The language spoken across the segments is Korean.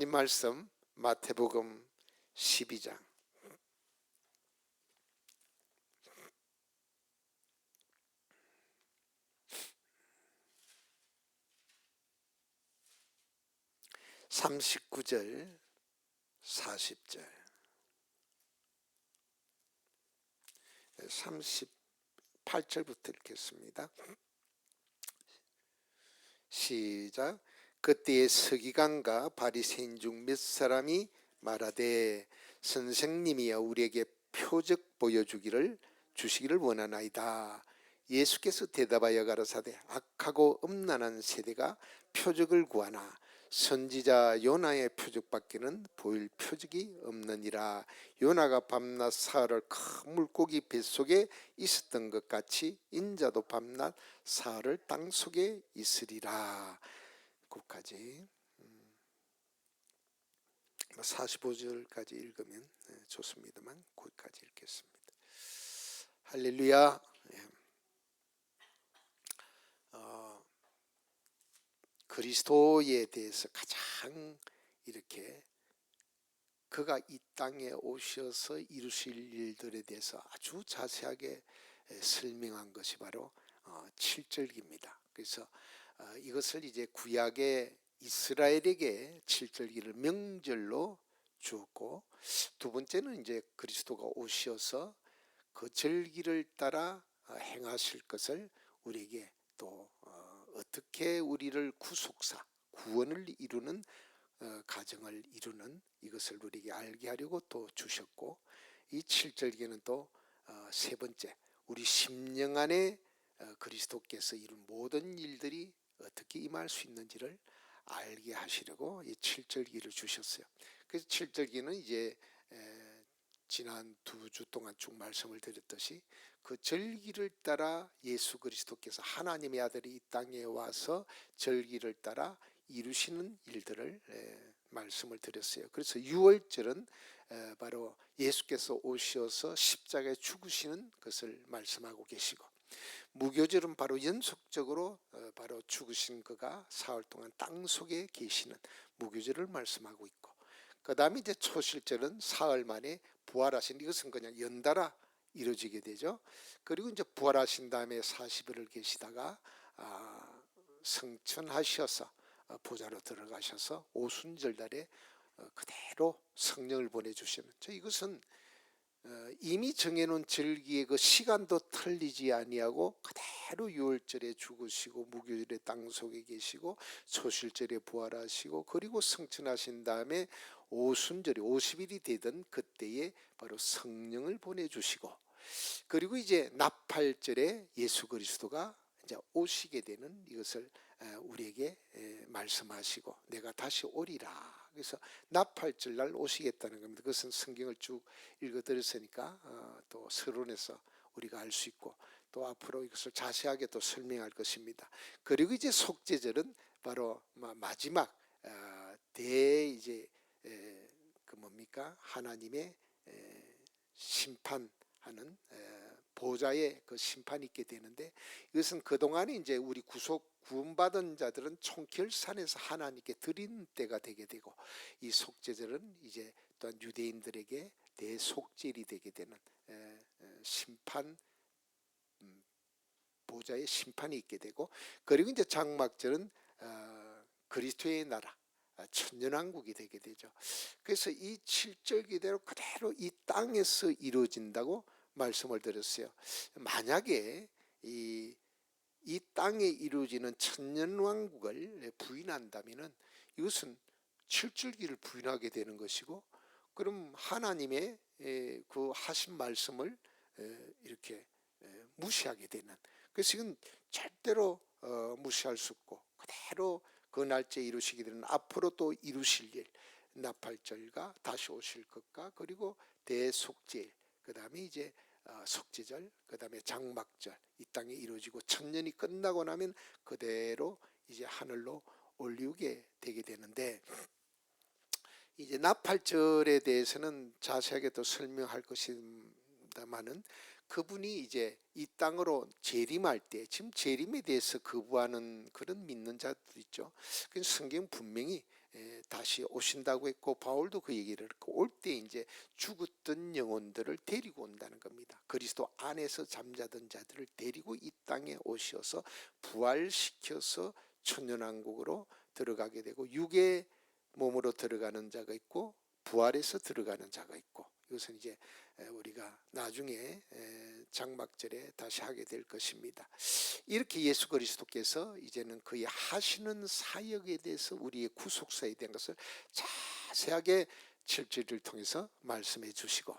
이 말씀 마태복음 12장 39절 40절 38절부터 읽겠습니다. 시작. 그때에 서기관과 바리새인 중 몇 사람이 말하되 선생님이여 우리에게 표적 주시기를 원하나이다. 예수께서 대답하여 가라사대 악하고 음란한 세대가 표적을 구하나 선지자 요나의 표적밖에는 보일 표적이 없느니라. 요나가 밤낮 사흘을 큰 물고기 뱃속에 있었던 것 같이 인자도 밤낮 사흘을 땅속에 있으리라. 거기까지 45절까지 읽으면 좋습니다만 거기까지 읽겠습니다. 할렐루야. 그리스도에 대해서 가장 이렇게 그가 이 땅에 오셔서 이루실 일들에 대해서 아주 자세하게 설명한 것이 바로 7절기입니다. 그래서 이것을 이제 구약의 이스라엘에게 7절기를 명절로 주었고, 두 번째는 이제 그리스도가 오셔서 그 절기를 따라 행하실 것을 우리에게 또 어떻게 우리를 구원을 이루는 가정을 이루는 이것을 우리에게 알게 하려고 또 주셨고, 이 7절기는 또 세 번째 우리 심령 안에 그리스도께서 이룬 모든 일들이 어떻게 임할 수 있는지를 알게 하시려고 이 7절기를 주셨어요. 그래서 7절기는 이제 지난 2주 동안 쭉 말씀을 드렸듯이 그 절기를 따라 예수 그리스도께서 하나님의 아들이 이 땅에 와서 절기를 따라 이루시는 일들을 말씀을 드렸어요. 그래서 6월절은 바로 예수께서 오셔서 십자가에 죽으시는 것을 말씀하고 계시고, 무교절은 바로 연속적으로 바로 죽으신 그가 사흘 동안 땅 속에 계시는 무교절을 말씀하고 있고, 그 다음에 이제 초실절은 사흘 만에 부활하신, 이것은 그냥 연달아 이루어지게 되죠. 그리고 이제 부활하신 다음에 40일을 계시다가 성천하셔서 보좌로 들어가셔서 오순절날에 그대로 성령을 보내주시는, 이것은 이미 정해놓은 절기의 그 시간도 틀리지 아니하고 그대로 6월절에 죽으시고 무교절에 땅속에 계시고 초실절에 부활하시고 그리고 성천하신 다음에 오순절이 50일이 되던 그때에 바로 성령을 보내주시고, 그리고 이제 나팔절에 예수 그리스도가 이제 오시게 되는 이것을 우리에게 말씀하시고 내가 다시 오리라. 그래서 나팔절 날 오시겠다는 겁니다. 그것은 성경을 쭉 읽어드렸으니까 또 서론에서 우리가 알 수 있고 또 앞으로 이것을 자세하게 또 설명할 것입니다. 그리고 이제 속죄절은 바로 마지막 이제 그 뭡니까? 하나님의 심판하는 보좌에 그 심판이 있게 되는데, 이것은 그동안에 이제 우리 구원받은 자들은 총결산에서 하나님께 드린 때가 되게 되고, 이 속죄절은 이제 또한 유대인들에게 대속죄일이 되게 되는 심판 보좌의 심판이 있게 되고, 그리고 이제 장막절은 그리스도의 나라 천년왕국이 되게 되죠. 그래서 이 7절기대로 그대로 이 땅에서 이루어진다고 말씀을 드렸어요. 만약에 이 땅에 이루어지는 천년왕국을 부인한다면은 이것은 7절기를 부인하게 되는 것이고, 그럼 하나님의 그 하신 말씀을 이렇게 무시하게 되는, 그래서 이건 절대로 무시할 수 없고 그대로 그 날짜에 이루시게 되는 앞으로 또 이루실 일, 나팔절과 다시 오실 것과 그리고 대속죄일, 그 다음에 이제 속죄절, 그 다음에 장막절, 이 땅에 이루어지고 천년이 끝나고 나면 그대로 이제 하늘로 올리게 되게 되는데, 이제 나팔절에 대해서는 자세하게 또 설명할 것입니다만은 그분이 이제 이 땅으로 재림할 때, 지금 재림에 대해서 거부하는 그런 믿는 자들 있죠. 그 성경 분명히 다시 오신다고 했고, 바울도 그 얘기를 했고, 올 때 이제 죽었던 영혼들을 데리고 온다는 겁니다. 그리스도 안에서 잠자던 자들을 데리고 이 땅에 오셔서 부활시켜서 천년왕국으로 들어가게 되고, 육의 몸으로 들어가는 자가 있고 부활해서 들어가는 자가 있고, 이것은 이제 우리가 나중에 장막절에 다시 하게 될 것입니다. 이렇게 예수 그리스도께서 이제는 그의 하시는 사역에 대해서 우리의 구속사에 대한 것을 자세하게 7절을 통해서 말씀해 주시고,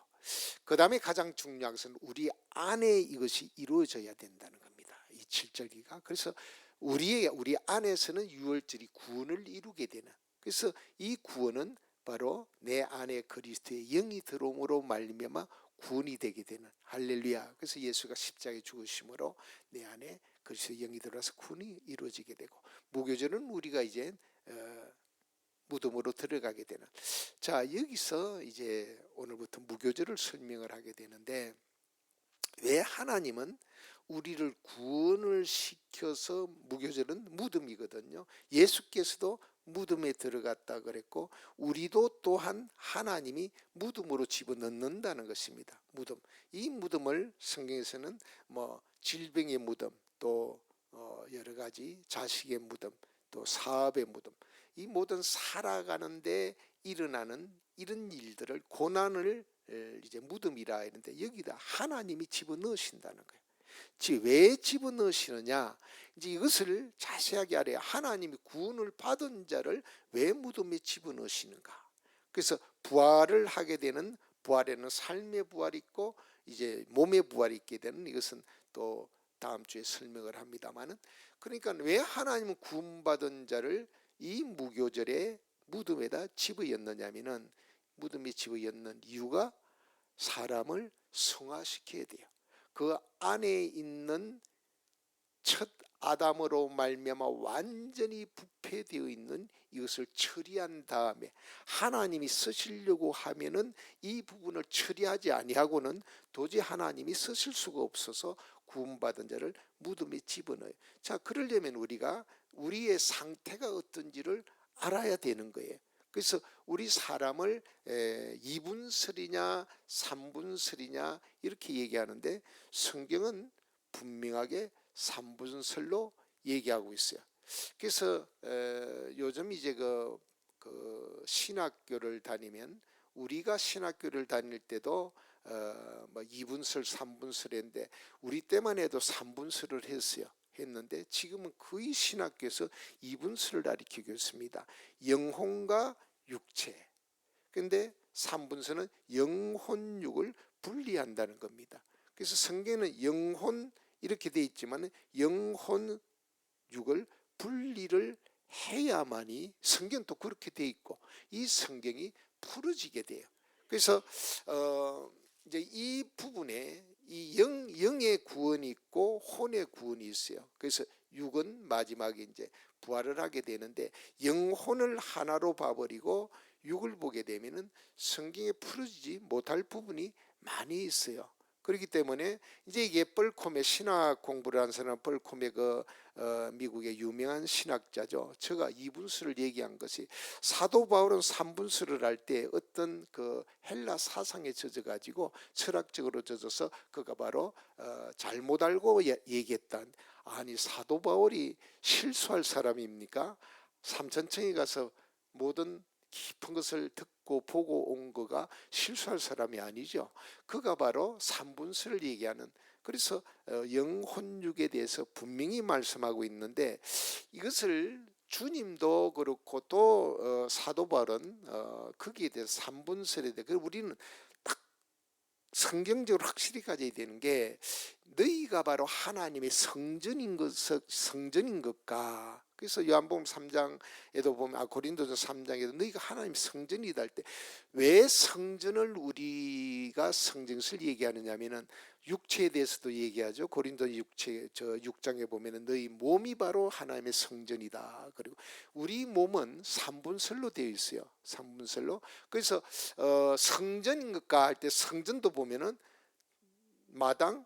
그 다음에 가장 중요한 것은 우리 안에 이것이 이루어져야 된다는 겁니다. 이 7절기가. 그래서 우리 안에서는 유월절이 구원을 이루게 되는, 그래서 이 구원은 바로 내 안에 그리스도의 영이 들어옴으로 말미암아 구원이 되게 되는, 할렐루야. 그래서 예수가 십자가에 죽으심으로 내 안에 그리스도의 영이 들어와서 구원이 이루어지게 되고, 무교절은 우리가 이제 무덤으로 들어가게 되는. 자, 여기서 이제 오늘부터 무교절을 설명을 하게 되는데, 왜 하나님은 우리를 구원을 시켜서, 무교절은 무덤이거든요. 예수께서도 무덤에 들어갔다 그랬고, 우리도 또한 하나님이 무덤으로 집어넣는다는 것입니다. 무덤. 이 무덤을 성경에서는 뭐 질병의 무덤, 또 여러 가지 자식의 무덤, 또 사업의 무덤, 이 모든 살아가는데 일어나는 이런 일들을, 고난을 이제 무덤이라 하는데, 여기다 하나님이 집어넣으신다는 거예요. 왜 집어넣으시느냐, 이제 이것을 자세하게 알아야, 하나님이 구원을 받은 자를 왜 무덤에 집어넣으시는가. 그래서 부활을 하게 되는, 부활에는 삶의 부활이 있고 이제 몸의 부활이 있게 되는, 이것은 또 다음 주에 설명을 합니다만은, 그러니까 왜 하나님은 구원받은 자를 이 무교절에 무덤에다 집어넣느냐면은, 무덤에 집어넣는 이유가 사람을 성화시켜야 돼요. 그 안에 있는 첫 아담으로 말미암아 완전히 부패되어 있는 이것을 처리한 다음에, 하나님이 쓰시려고 하면은 이 부분을 처리하지 아니하고는 도저히 하나님이 쓰실 수가 없어서 구원받은 자를 무덤에 집어넣어요. 자, 그러려면 우리가 우리의 상태가 어떤지를 알아야 되는 거예요. 그래서 우리 사람을 2분설이냐 3분설이냐 이렇게 얘기하는데, 성경은 분명하게 3분설로 얘기하고 있어요. 그래서 요즘 이제 그 신학교를 다니면, 우리가 신학교를 다닐 때도 뭐 2분설 3분설인데, 우리 때만 해도 3분설을 했는데, 지금은 거의 신학교에서 2분설을 가르치고 있습니다. 영혼과 육체. 근데 3분설은 영혼육을 분리한다는 겁니다. 그래서 성경에는 영혼 이렇게 돼 있지만, 영혼육을 분리를 해야만이, 성경도 그렇게 돼 있고 이 성경이 풀어지게 돼요. 그래서 이제 이 부분에 이 영의 구원이 있고 혼의 구원이 있어요. 그래서 육은 마지막에 이제 부활을 하게 되는데, 영혼을 하나로 봐버리고 육을 보게 되면은 성경에 풀어지지 못할 부분이 많이 있어요. 그렇기 때문에 이제 이게 뻘콤의 신학 공부를 한 사람, 뻘콤의 미국의 유명한 신학자죠. 제가 2분수를 얘기한 것이, 사도 바울은 3분수를 할 때 어떤 그 헬라 사상에 젖어가지고 철학적으로 젖어서 그가 바로 잘못 알고 얘기했던, 아니 사도 바울이 실수할 사람입니까? 삼천청에 가서 모든 깊은 것을 듣고 보고 온 거가 실수할 사람이 아니죠. 그가 바로 3분설을 얘기하는, 그래서 영혼육에 대해서 분명히 말씀하고 있는데, 이것을 주님도 그렇고 또 사도 바울은 거기에 대해서 3분설에 대해, 우리는 딱 성경적으로 확실히 가져야 되는 게, 너희가 바로 하나님의 성전인 것과, 그래서 요한복음 3장에도 보면, 고린도전 3장에도 너희가 하나님의 성전이다 할 때, 왜 성전을 우리가 성전을 얘기하느냐 하면은, 육체에 대해서도 얘기하죠. 고린도 6장에 보면은 너희 몸이 바로 하나님의 성전이다. 그리고 우리 몸은 3분설로 되어 있어요. 3분설로. 그래서 성전인 것과 할 때, 성전도 보면은 마당,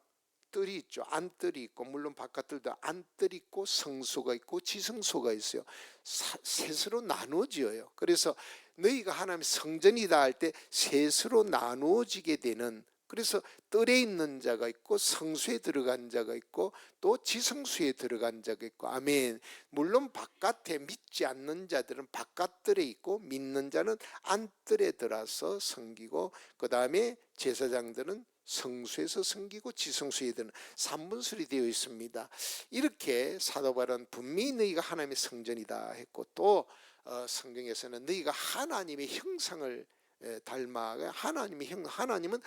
뜰이 있죠. 안뜰이 있고, 물론 바깥뜰도 안뜰이 있고 성소가 있고 지성소가 있어요. 셋으로 나누어져요. 그래서 너희가 하나님의 성전이다 할 때 셋으로 나누어지게 되는, 그래서 뜰에 있는 자가 있고 성소에 들어간 자가 있고 또 지성소에 들어간 자가 있고. 아멘. 물론 바깥에 믿지 않는 자들은 바깥뜰에 있고 믿는 자는 안뜰에 들어서 섬기고, 그 다음에 제사장들은 성소에서 섬기고 지성소에 드는 3분술이 되어 있습니다. 이렇게 사도 바울은 분명히 너희가 하나님의 성전이다 했고, 또 성경에서는 너희가 하나님의 형상을 닮아, 하나님은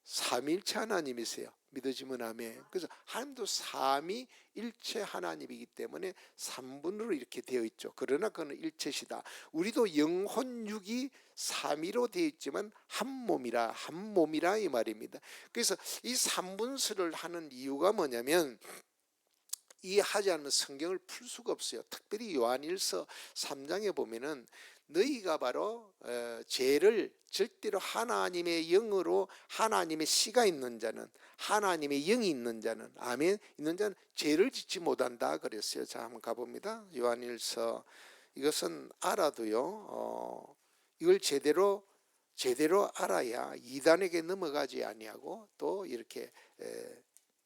삼위일체 하나님이세요. 믿어지면 아멘. 그래서 하나님도 삼위일체 하나님이기 때문에 3분으로 이렇게 되어 있죠. 그러나 그는 일체시다. 우리도 영혼 육이 삼위로 되어 있지만 한 몸이라 이 말입니다. 그래서 이 3분술을 하는 이유가 뭐냐면, 이해하지 않으면 성경을 풀 수가 없어요. 특별히 요한일서 3장에 보면은 너희가 바로 죄를 절대로 하나님의 영으로, 하나님의 씨가 있는 자는, 하나님의 영이 있는 자는, 아멘, 있는 자는 죄를 짓지 못한다 그랬어요. 자, 한번 가봅니다. 요한일서, 이것은 알아도요, 이걸 제대로 알아야 이단에게 넘어가지 아니하고 또 이렇게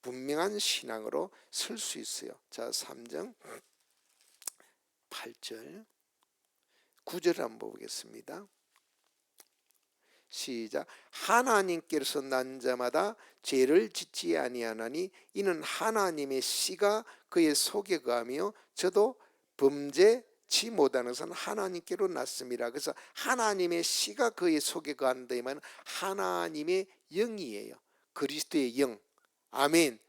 분명한 신앙으로 설 수 있어요. 자, 3장 8절 9절 한번 보겠습니다. 시작. 하나님께로서 난 자마다 죄를 짓지 아니하나니 이는 하나님의 씨가 그의 속에 거하며 저도 범죄치 못하는 것은 하나님께로 났습니다. 그래서 하나님의 씨가 그의 속에 거한다 이 말은 하나님의 영이에요. 그리스도의 영. 아멘.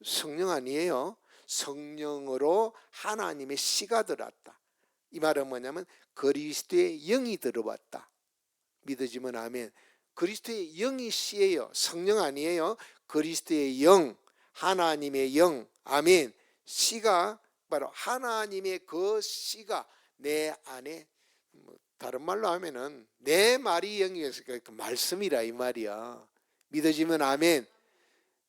성령 아니에요. 성령으로 하나님의 씨가 들어왔다. 이 말은 뭐냐면 그리스도의 영이 들어왔다. 믿어지면 아멘. 그리스도의 영이 씨예요. 성령 아니에요. 그리스도의 영, 하나님의 영. 아멘. 씨가 바로 하나님의 그 씨가 내 안에, 다른 말로 하면은 내 말이 영이어서 그 말씀이라 이 말이야. 믿어지면 아멘.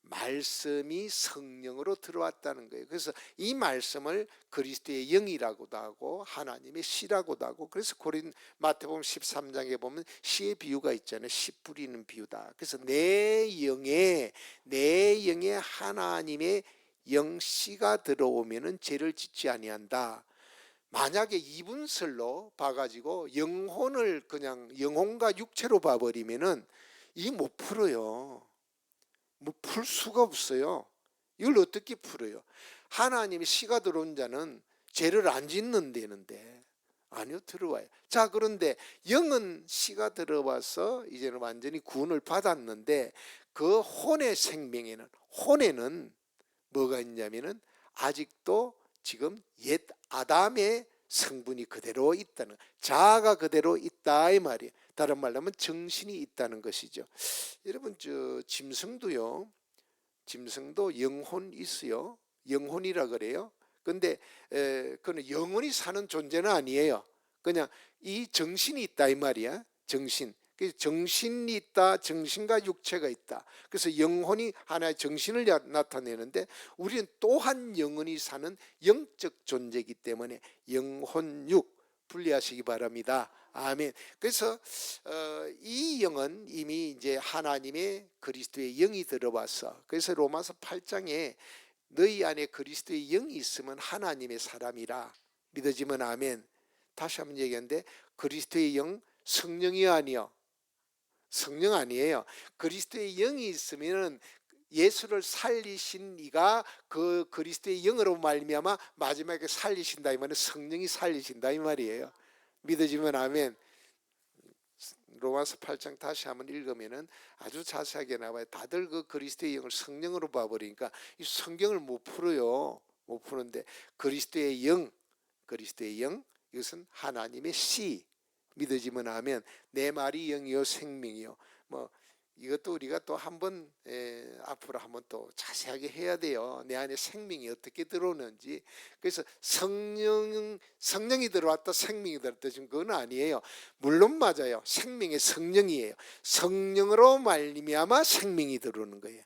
말씀이 성령으로 들어왔다는 거예요. 그래서 이 말씀을 그리스도의 영이라고도 하고 하나님의 씨라고도 하고, 그래서 마태복음 13장에 보면 씨의 비유가 있잖아요. 씨 뿌리는 비유다. 그래서 내 영에 하나님의 영 씨가 들어오면은 죄를 짓지 아니한다. 만약에 이분설로 봐가지고 영혼을 그냥 영혼과 육체로 봐버리면은 이 못 풀어요. 풀 수가 없어요. 이걸 어떻게 풀어요? 하나님의 씨가 들어온 자는 죄를 안 짓는 데는데, 아니요, 들어와요. 자, 그런데 영은 씨가 들어와서 이제는 완전히 구원을 받았는데 그 혼에는 뭐가 있냐면은 아직도 지금 옛 아담의 성분이 그대로 있다는, 자아가 그대로 있다 이 말이에요. 다른 말로 하면 정신이 있다는 것이죠. 여러분, 짐승도 영혼 있어요. 영혼이라 그래요. 근데 그는 영원히 사는 존재는 아니에요. 그냥 이 정신이 있다 이 말이야. 정신이 있다. 정신과 육체가 있다. 그래서 영혼이 하나의 정신을 나타내는데 우리는 또한 영원히 사는 영적 존재이기 때문에 영혼육 분리하시기 바랍니다. 아멘. 그래서 이 영은 이미 이제 하나님의 그리스도의 영이 들어와서, 그래서 로마서 8장에 너희 안에 그리스도의 영이 있으면 하나님의 사람이라. 믿어지면 아멘. 다시 한번 얘기하는데 그리스도의 영, 성령이 아니요. 성령 아니에요. 그리스도의 영이 있으면은 예수를 살리신 이가 그 그리스도의 영으로 말미암아 마지막에 살리신다 이 말은 성령이 살리신다 이 말이에요. 믿어지면 아멘. 로마서 8장 다시 한번 읽으면은 아주 자세하게 나와요. 다들 그 그리스도의 영을 성령으로 봐버리니까 이 성경을 못 풀어요. 못 푸는데 그리스도의 영, 이것은 하나님의 씨. 믿어지면 아멘. 내 말이 영이요 생명이요. 이것도 우리가 또 한번 앞으로 한번 또 자세하게 해야 돼요. 내 안에 생명이 어떻게 들어오는지. 그래서 성령이 들어왔다 생명이 들어왔다 지금 그건 아니에요. 물론 맞아요. 생명의 성령이에요. 성령으로 말미암아 생명이 들어오는 거예요.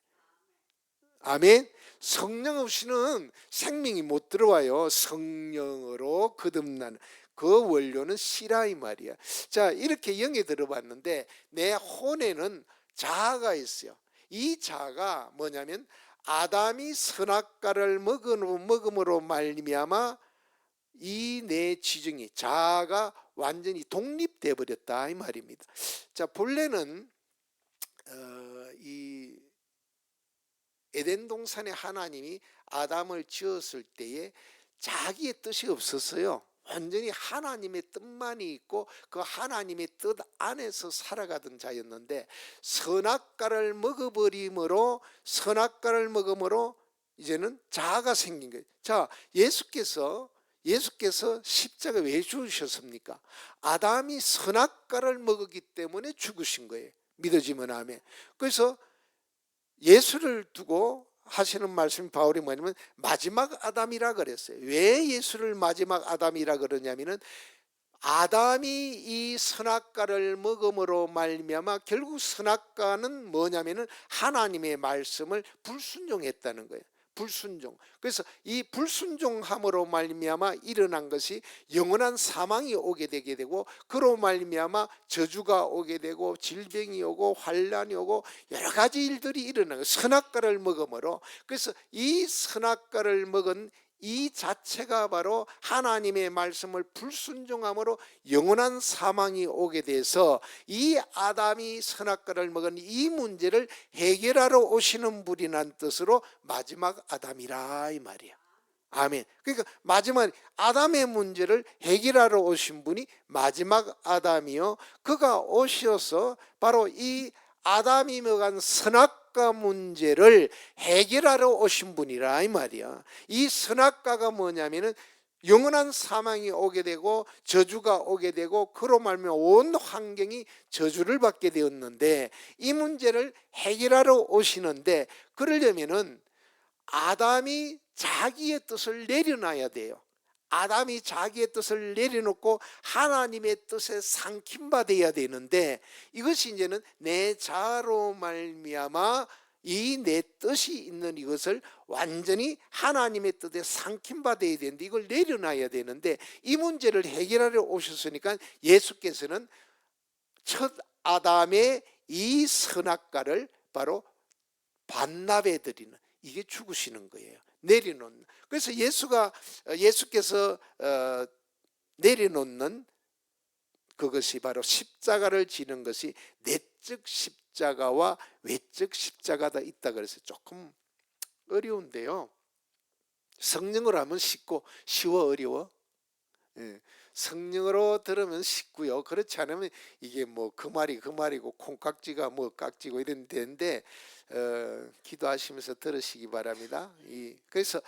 아멘. 성령 없이는 생명이 못 들어와요. 성령으로 거듭나는 그 원료는 씨라 이 말이야. 자, 이렇게 영에 들어봤는데 내 혼에는 자아가 있어요. 이 자아가 뭐냐면 아담이 선악과를 먹음으로 말미암아 이 내 지정이 자아가 완전히 독립돼 버렸다 이 말입니다. 자, 본래는 이 에덴 동산에 하나님이 아담을 지었을 때에 자기의 뜻이 없었어요. 완전히 하나님의 뜻만이 있고 그 하나님의 뜻 안에서 살아가던 자였는데 선악과를 먹음으로 이제는 자아가 생긴 거예요. 자, 예수께서 십자가 왜 죽으셨습니까? 아담이 선악과를 먹었기 때문에 죽으신 거예요. 믿어지면 아멘. 그래서 예수를 두고 하시는 말씀 바울이 뭐냐면 마지막 아담이라 그랬어요. 왜 예수를 마지막 아담이라 그러냐면은 아담이 이 선악과를 먹음으로 말미암아 결국 선악과는 뭐냐면은 하나님의 말씀을 불순종했다는 거예요. 불순종. 그래서 이 불순종함으로 말미암아 일어난 것이 영원한 사망이 오게 되게 되고 그로 말미암아 저주가 오게 되고 질병이 오고 환란이 오고 여러 가지 일들이 일어나는 거예요. 선악과를 먹음으로. 그래서 이 선악과를 먹은 이 자체가 바로 하나님의 말씀을 불순종함으로 영원한 사망이 오게 돼서 이 아담이 선악과를 먹은 이 문제를 해결하러 오시는 분이란 뜻으로 마지막 아담이라 이 말이야. 아멘. 그러니까 마지막 아담의 문제를 해결하러 오신 분이 마지막 아담이요, 그가 오셔서 바로 이 아담이 먹은 선악과 문제를 해결하러 오신 분이라 이 말이야. 이 선악과가 뭐냐면은 영원한 사망이 오게 되고 저주가 오게 되고 그로 말미암아 온 환경이 저주를 받게 되었는데 이 문제를 해결하러 오시는데 그러려면은 아담이 자기의 뜻을 내려놔야 돼요. 아담이 자기의 뜻을 내려놓고 하나님의 뜻에 상킴받아야 되는데 이것이 이제는 내 자아로 말미암아 이 내 뜻이 있는 이것을 완전히 하나님의 뜻에 상킴받아야 되는데 이걸 내려놔야 되는데 이 문제를 해결하려 오셨으니까 예수께서는 첫 아담의 이 선악과를 바로 반납해 드리는, 이게 죽으시는 거예요. 내려놓는. 그래서 예수께서 내려놓는 그것이 바로 십자가를 지는 것이 내적 십자가와 외적 십자가가 있다 그래서 조금 어려운데요. 성령으로 하면 쉬워 어려워? 예. 성령으로 들으면 쉽고요. 그렇지 않으면 이게 뭐 그 말이 그 말이고 콩깍지가 뭐 깍지고 이런 데인데 기도하시면서 들으시기 바랍니다. 그래서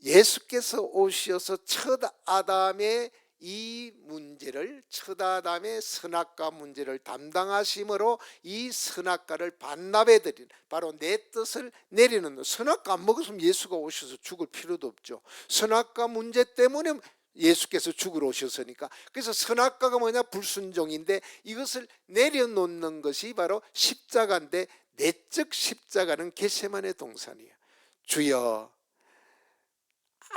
예수께서 오셔서 첫 아담의 이 문제를, 첫 아담의 선악과 문제를 담당하심으로 이 선악과를 반납해 드리는, 바로 내 뜻을 내리는, 선악과 안 먹었으면 예수가 오셔서 죽을 필요도 없죠. 선악과 문제 때문에 예수께서 죽으러 오셨으니까. 그래서 선악과가 뭐냐? 불순종인데 이것을 내려놓는 것이 바로 십자가인데 내적 십자가는 겟세마네 동산이에요. 주여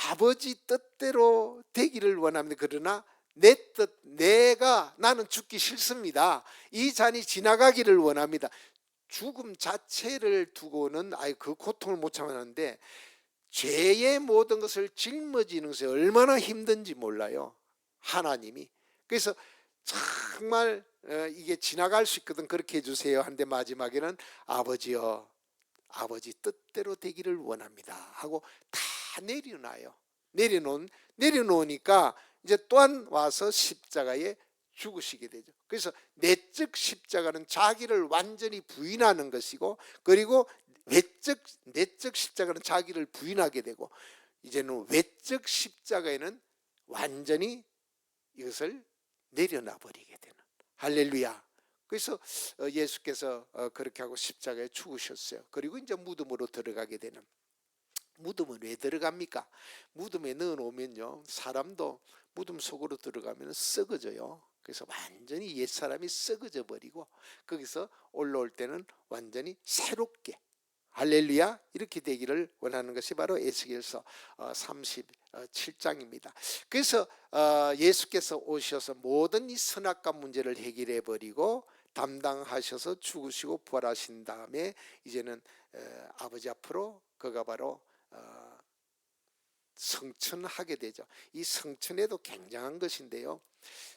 아버지 뜻대로 되기를 원합니다. 그러나 내 뜻, 나는 죽기 싫습니다. 이 잔이 지나가기를 원합니다. 죽음 자체를 두고는 그 고통을 못 참았는데 죄의 모든 것을 짊어지는 것이 얼마나 힘든지 몰라요, 하나님이. 그래서 정말 이게 지나갈 수 있거든, 그렇게 해주세요 한데 마지막에는 아버지여, 아버지 뜻대로 되기를 원합니다 하고 다 내려놔요. 내려놓으니까 이제 또한 와서 십자가에 죽으시게 되죠. 그래서 내적 십자가는 자기를 완전히 부인하는 것이고, 그리고 내적 십자가는 자기를 부인하게 되고, 이제는 외적 십자가에는 완전히 이것을 내려놔 버리게 되는, 할렐루야. 그래서 예수께서 그렇게 하고 십자가에 죽으셨어요. 그리고 이제 무덤으로 들어가게 되는. 무덤은 왜 들어갑니까? 무덤에 넣어놓으면요, 사람도 무덤 속으로 들어가면 썩어져요. 그래서 완전히 옛사람이 썩어져 버리고 거기서 올라올 때는 완전히 새롭게, 할렐루야. 이렇게 되기를 원하는 것이 바로 에스겔서 37장입니다. 그래서 예수께서 오셔서 모든 이 선악과 문제를 해결해 버리고 담당하셔서 죽으시고 부활하신 다음에 이제는 아버지 앞으로 그가 바로 성천하게 되죠. 이 성천에도 굉장한 것인데요.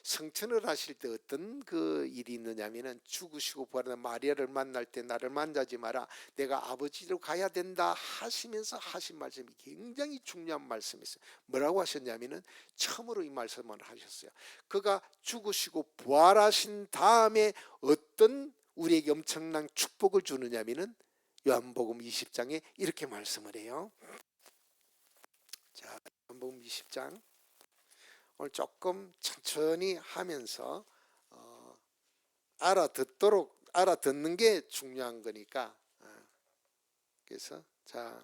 성천을 하실 때 어떤 그 일이 있느냐면은 죽으시고 부활한 마리아를 만날 때 나를 만나지 마라, 내가 아버지로 가야 된다 하시면서 하신 말씀이 굉장히 중요한 말씀이었어요. 뭐라고 하셨냐면은 처음으로 이 말씀을 하셨어요. 그가 죽으시고 부활하신 다음에 어떤 우리에게 엄청난 축복을 주느냐면은 요한복음 20장에 이렇게 말씀을 해요. 자, 요한복음 20장 오늘 조금 천천히 하면서 알아듣는 게 중요한 거니까. 그래서 자,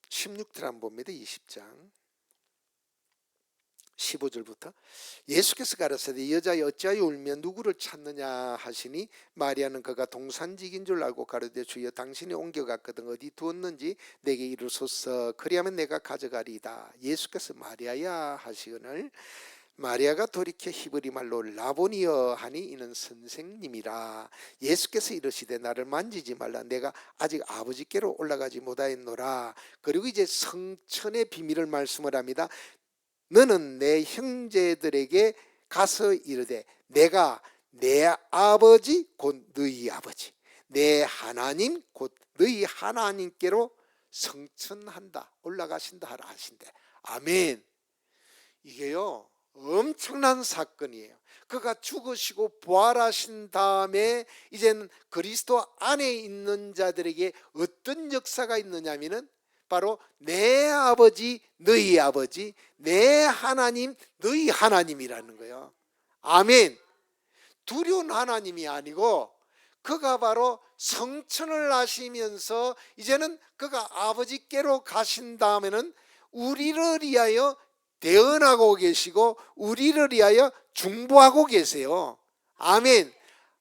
16절 한번 봅니다. 20장 15절부터 예수께서 가라사대 여자여 어찌하여 울며 누구를 찾느냐 하시니 마리아는 그가 동산직인 줄 알고 가로되 주여 당신이 옮겨갔거든 어디 두었는지 내게 이르소서 그리하면 내가 가져가리이다. 예수께서 마리아야 하시거늘 마리아가 돌이켜 히브리 말로 라보니여 하니 이는 선생님이라. 예수께서 이르시되 나를 만지지 말라, 내가 아직 아버지께로 올라가지 못하였노라. 그리고 이제 성천의 비밀을 말씀을 합니다. 너는 내 형제들에게 가서 이르되 내가 내 아버지 곧 너희 아버지 내 하나님 곧 너희 하나님께로 성천한다 올라가신다 하라 하신대. 아멘. 이게요 엄청난 사건이에요. 그가 죽으시고 부활하신 다음에 이제는 그리스도 안에 있는 자들에게 어떤 역사가 있느냐면은 바로 내 아버지 너희 아버지 내 하나님 너희 하나님이라는 거예요. 아멘. 두려운 하나님이 아니고 그가 바로 성천을 하시면서 이제는 그가 아버지께로 가신 다음에는 우리를 위하여 대언하고 계시고 우리를 위하여 중보하고 계세요. 아멘.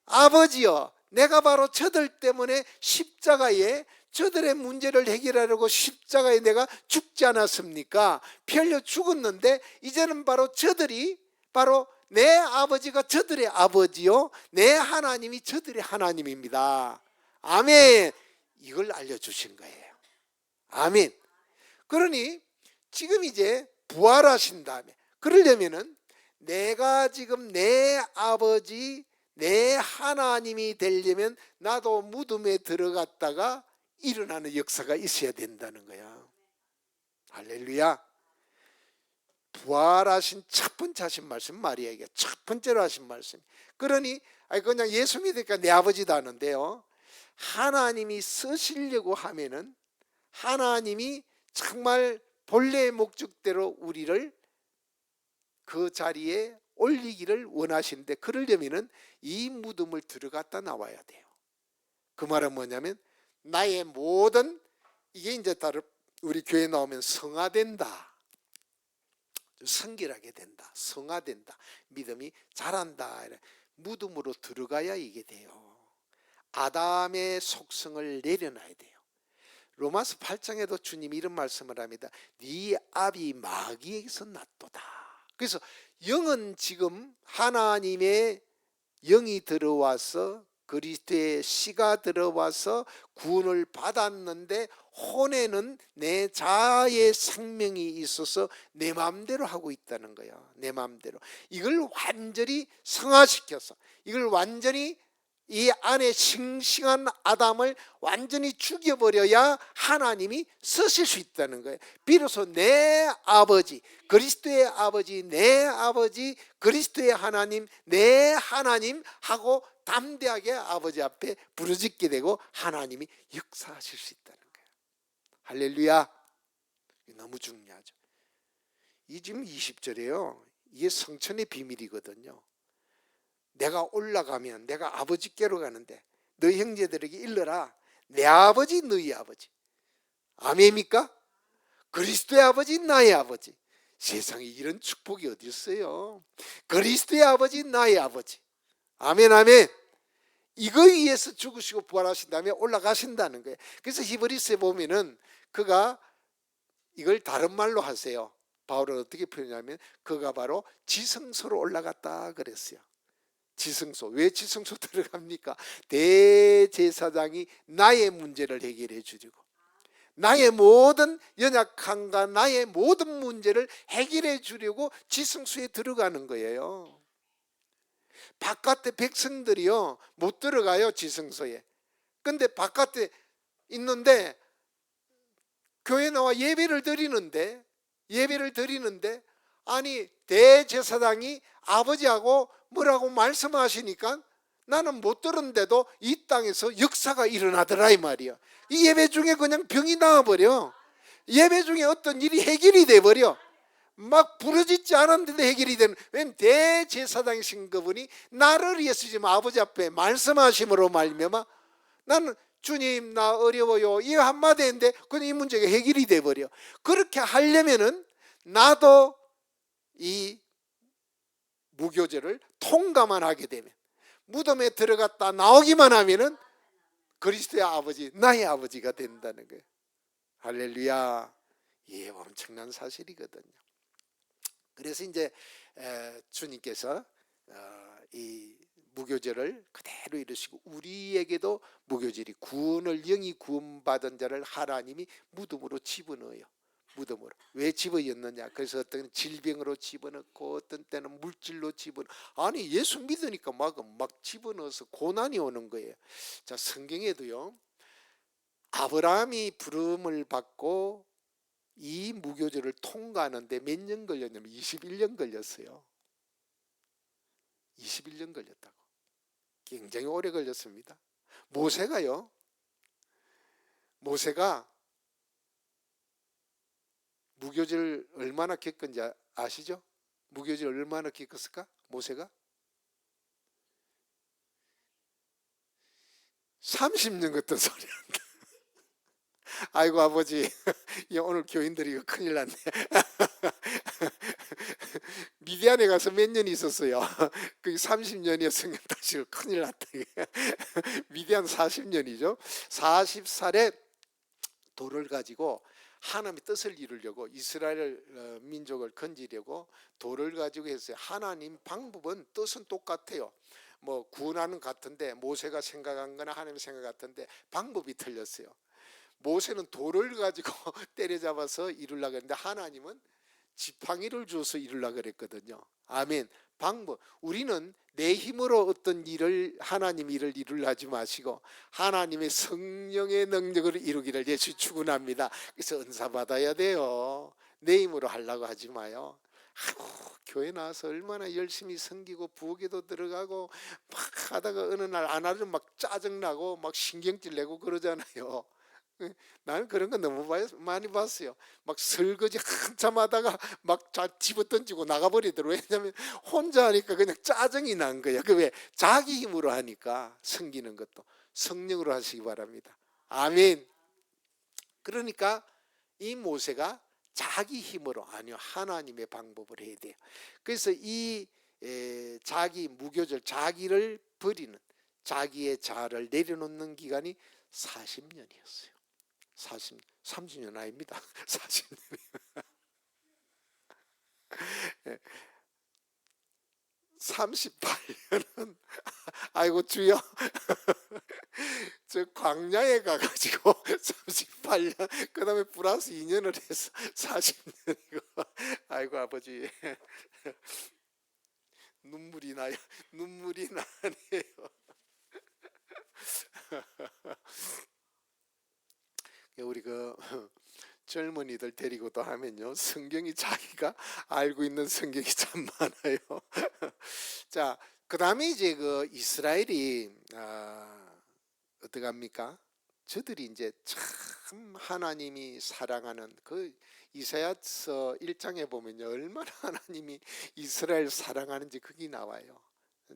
아버지여, 내가 바로 저들 때문에 십자가에 저들의 문제를 해결하려고 십자가에 내가 죽지 않았습니까? 피 흘려 죽었는데 이제는 바로 저들이 바로 내 아버지가 저들의 아버지요 내 하나님이 저들의 하나님입니다. 아멘. 이걸 알려주신 거예요. 아멘. 그러니 지금 이제 부활하신 다음에 그러려면은 내가 지금 내 아버지 내 하나님이 되려면 나도 무덤에 들어갔다가 일어나는 역사가 있어야 된다는 거야. 할렐루야. 부활하신 첫 번째 하신 말씀 마리아에게 첫 번째로 하신 말씀. 그러니 그냥 예수 믿으니까 내 아버지도 하는데요, 하나님이 쓰시려고 하면은 하나님이 정말 본래의 목적대로 우리를 그 자리에 올리기를 원하시는데 그러려면은 이 무덤을 들어갔다 나와야 돼요. 그 말은 뭐냐면 나의 모든 이게 이제 다른 우리 교회 나오면 성화된다, 성결하게 된다, 성화된다, 믿음이 자란다. 무덤으로 들어가야 이게 돼요. 아담의 속성을 내려놔야 돼요. 로마서 8장에도 주님이 이런 말씀을 합니다. 네 아비 마귀에게서 났도다. 그래서 영은 지금 하나님의 영이 들어와서 그리스도의 씨가 들어와서 구원을 받았는데 혼에는 내 자아의 생명이 있어서 내 마음대로 하고 있다는 거예요. 내 마음대로. 이걸 완전히 성화시켜서 이걸 완전히 이 안에 싱싱한 아담을 완전히 죽여버려야 하나님이 쓰실 수 있다는 거예요. 비로소 내 아버지 그리스도의 아버지 내 아버지 그리스도의 하나님 내 하나님 하고 담대하게 아버지 앞에 부르짖게 되고 하나님이 역사하실 수 있다는 거예요. 할렐루야. 너무 중요하죠. 이 지금 20절에요 이게 성천의 비밀이거든요. 내가 올라가면 내가 아버지께로 가는데 너희 형제들에게 일러라, 내 아버지 너희 아버지. 아멘입니까? 그리스도의 아버지 나의 아버지. 세상에 이런 축복이 어디 있어요? 그리스도의 아버지, 나의 아버지. 아멘, 아멘. 이거에 의해서 죽으시고 부활하신 다음에 올라가신다는 거예요. 그래서 히브리서에 보면은 그가 이걸 다른 말로 하세요. 바울은 어떻게 표현하냐면 그가 바로 지성소로 올라갔다 그랬어요. 지성소. 왜 지성소 들어갑니까? 대제사장이 나의 문제를 해결해 주려고, 나의 모든 연약함과 나의 모든 문제를 해결해 주려고 지성소에 들어가는 거예요. 바깥에 백성들이요 못 들어가요, 지성소에. 근데 바깥에 있는데 교회 나와 예배를 드리는데 아니 대제사장이 아버지하고 뭐라고 말씀하시니까 나는 못 들었는데도 이 땅에서 역사가 일어나더라 이 말이야. 이 예배 중에 그냥 병이 나와버려. 예배 중에 어떤 일이 해결이 돼버려. 막 부러지지 않았는데도 해결이 되는. 왜냐면 대제사장이신 그분이 나를 위해서 지금 아버지 앞에 말씀하심으로 말미암아 나는 주님 나 어려워요 이 한마디 했는데 그냥 이 문제가 해결이 돼버려. 그렇게 하려면은 나도 이 무교제를 통과만 하게 되면, 무덤에 들어갔다 나오기만 하면은 그리스도의 아버지, 나의 아버지가 된다는 거예요. 할렐루야. 예, 엄청난 사실이거든요. 그래서 이제 주님께서 이 무교제를 그대로 이루시고 우리에게도 무교제리 구원을 영이 구원받은 자를 하나님이 무덤으로 집어넣어요. 무덤으로. 왜 집어넣느냐? 그래서 어떤 질병으로 집어넣고 어떤 때는 물질로 집어넣고, 아니 예수 믿으니까 막 집어넣어서 고난이 오는 거예요. 자, 성경에도요 아브라함이 부름을 받고 이 무교제를 통과하는데 몇 년 걸렸냐면 21년 걸렸어요. 21년 걸렸다고. 굉장히 오래 걸렸습니다. 모세가 무교제를 얼마나 겪은지 아시죠? 무교제를 얼마나 겪었을까? 모세가 30년 같은 소리 한다. 아이고 아버지 오늘 교인들이 이거 큰일 났네. 미디안에 가서 몇 년 있었어요. 그게 30년이었으면 다시 큰일 났다. 미디안 40년이죠. 40살에 돌을 가지고 하나님의 뜻을 이루려고 이스라엘 민족을 건지려고 돌을 가지고 했어요. 하나님 방법은 뜻은 똑같아요. 뭐 구원하는 같은데 모세가 생각한 거나 하나님 생각 같은데 방법이 틀렸어요. 모세는 돌을 가지고 때려잡아서 이루려고 했는데 하나님은 지팡이를 주어서 이루려고 그랬거든요. 아멘. 방법. 우리는 내 힘으로 어떤 일을 하나님 일을 이루려 하지 마시고 하나님의 성령의 능력으로 이루기를 예수 축원합니다. 그래서 은사 받아야 돼요. 내 힘으로 하려고 하지 마요. 아이고, 교회 나와서 얼마나 열심히 섬기고 부엌에도 들어가고 막 하다가 어느 날 안 하면 막 짜증나고 막 신경질 내고 그러잖아요. 나는 그런 거 너무 많이 봤어요. 막 설거지 한참 하다가 막 집어던지고 나가버리더라고요. 왜냐하면 혼자 하니까 그냥 짜증이 난 거야. 그 왜 자기 힘으로 하니까 섬기는 것도 성령으로 하시기 바랍니다. 아멘. 그러니까 이 모세가 자기 힘으로 아니요 하나님의 방법을 해야 돼요. 그래서 이 자기 무교절 자기를 버리는 자기의 자아를 내려놓는 기간이 40년이었어요. 30년 아닙니다. 40년. 38년은 아이고 주여 저 광야에 가가지고 38년 그 다음에 플러스 2년을 해서 40년이고 아이고 아버지 눈물이 나요. 눈물이 나네요. 우리 젊은이들 데리고도 하면요 성경이 자기가 알고 있는 성경이 참 많아요. 자, 그 다음에 이제 이스라엘이 어떡합니까? 저들이 이제 참 하나님이 사랑하는 이사야서 1장에 보면요 얼마나 하나님이 이스라엘 사랑하는지 그게 나와요.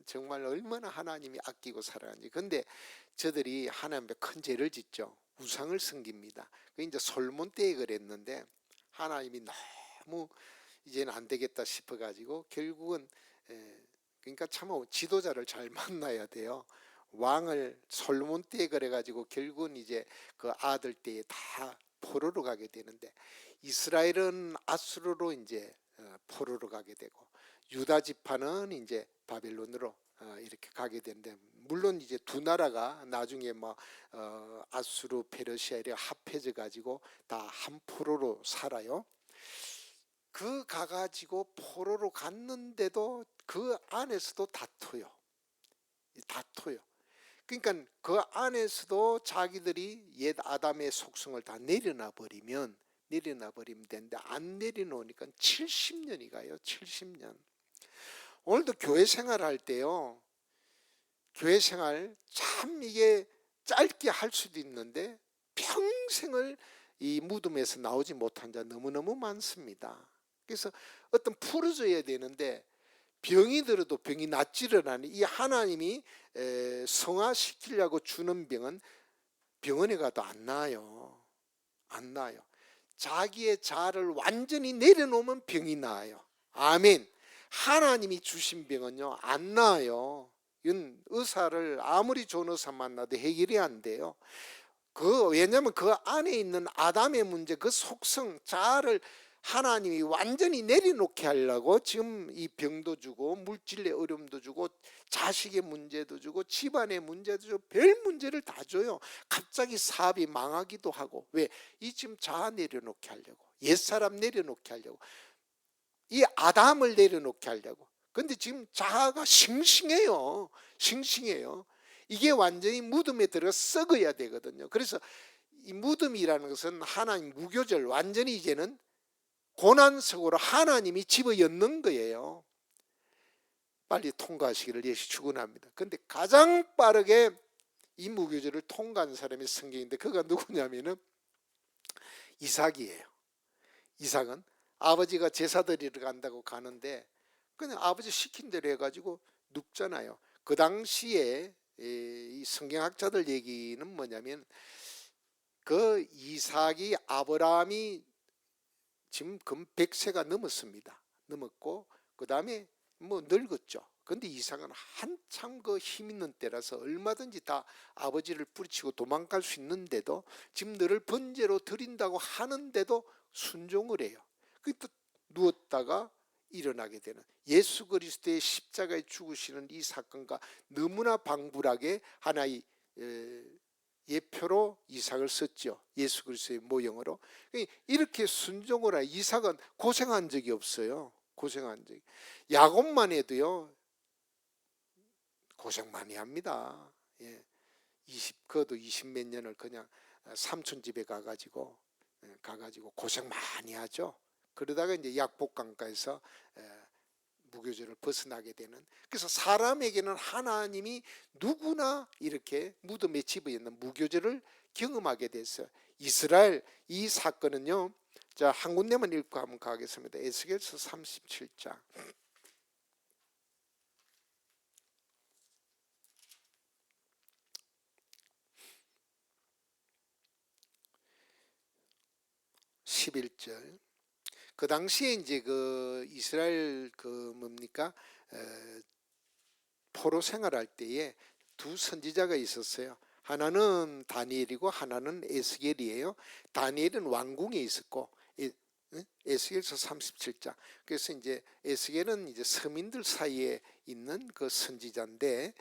정말 얼마나 하나님이 아끼고 사랑하는지. 근데 저들이 하나님 앞에 큰 죄를 짓죠. 우상을 섬깁니다. 그 이제 솔몬 때에 그랬는데 하나님이 너무 이제는 안 되겠다 싶어가지고 결국은 그러니까 참 지도자를 잘 만나야 돼요. 왕을 솔로몬 때에 그래가지고 결국은 이제 그 아들 때에 다 포로로 가게 되는데, 이스라엘은 아수르로 이제 포로로 가게 되고, 유다 지파는 이제 바벨론으로 이렇게 가게 되는데, 물론 이제 두 나라가 나중에 뭐 아수르 페르시아 이렇게 합해져 가지고 다 한 포로로 살아요. 그 가가지고 포로로 갔는데도 그 안에서도 다퉈요. 그러니까 그 안에서도 자기들이 옛 아담의 속성을 다 내려놔 버리면 되는데, 안 내려놓으니까 70년이 가요. 70년. 오늘도 교회 생활할 때요, 교회 생활 참 이게 짧게 할 수도 있는데 평생을 이 무덤에서 나오지 못한 자 너무너무 많습니다. 그래서 어떤 풀어줘야 되는데, 병이 들어도 병이 낫지를 않은 이 하나님이 성화시키려고 주는 병은 병원에 가도 안 나아요. 안 나아요. 자기의 자아를 완전히 내려놓으면 병이 나아요. 아멘. 하나님이 주신 병은요 안 나아요. 이건 의사를 아무리 좋은 의사 만나도 해결이 안 돼요. 왜냐하면 그 안에 있는 아담의 문제, 그 속성, 자아를 하나님이 완전히 내려놓게 하려고 지금 이 병도 주고 물질의 어려움도 주고 자식의 문제도 주고 집안의 문제도 주고 별 문제를 다 줘요. 갑자기 사업이 망하기도 하고. 왜? 이 지금 자아 내려놓게 하려고, 옛사람 내려놓게 하려고, 이 아담을 내려놓게 하려고. 근데 지금 자아가 싱싱해요. 이게 완전히 무덤에 들어 썩어야 되거든요. 그래서 이 무덤이라는 것은 하나님 무교절, 완전히 이제는 고난 속으로 하나님이 집어넣는 거예요. 빨리 통과하시기를 예수 축원합니다. 그런데 가장 빠르게 이 무교절을 통과한 사람이 성경인데, 그가 누구냐면은 이삭이에요. 이삭은 아버지가 제사 드리러 간다고 가는데 그냥 아버지 시킨 대로 해가지고 눕잖아요. 그 당시에 이 성경학자들 얘기는 뭐냐면, 그 이삭이 아브라함이 지금 금 100세가 넘었습니다. 넘었고 그 다음에 뭐 늙었죠. 근데 이삭은 한참 그 힘 있는 때라서 얼마든지 다 아버지를 뿌리치고 도망갈 수 있는데도, 지금 너를 번제로 드린다고 하는데도 순종을 해요. 또 누웠다가 일어나게 되는, 예수 그리스도의 십자가에 죽으시는 이 사건과 너무나 방불하게 하나의 예표로 이삭을 썼죠. 예수 그리스도의 모형으로. 이렇게 순종을 해. 이삭은 고생한 적이 없어요. 고생한 적이. 야곱만 해도요 고생 많이 합니다. 그것도 20몇 년을 그냥 삼촌 집에 가가지고 고생 많이 하죠. 그러다가 이제 약복강가에서 무교절을 벗어나게 되는. 그래서 사람에게는 하나님이 누구나 이렇게 무덤에 집어있는 무교절을 경험하게 됐어요. 이스라엘 이 사건은요, 자, 한 군데만 읽고 한번 가겠습니다. 에스겔서 37장 11절. 그 당시에 이제 그 이스라엘 그 뭡니까 포로 생활할 때에 두 선지자가 있었어요. 하나는 다니엘이고 하나는 에스겔이에요. 다니엘은 왕궁에 있었고, 에스겔서 37장. 그래서 이제 에스겔은 이제 서민들 사이에 있는 그 선지자인데,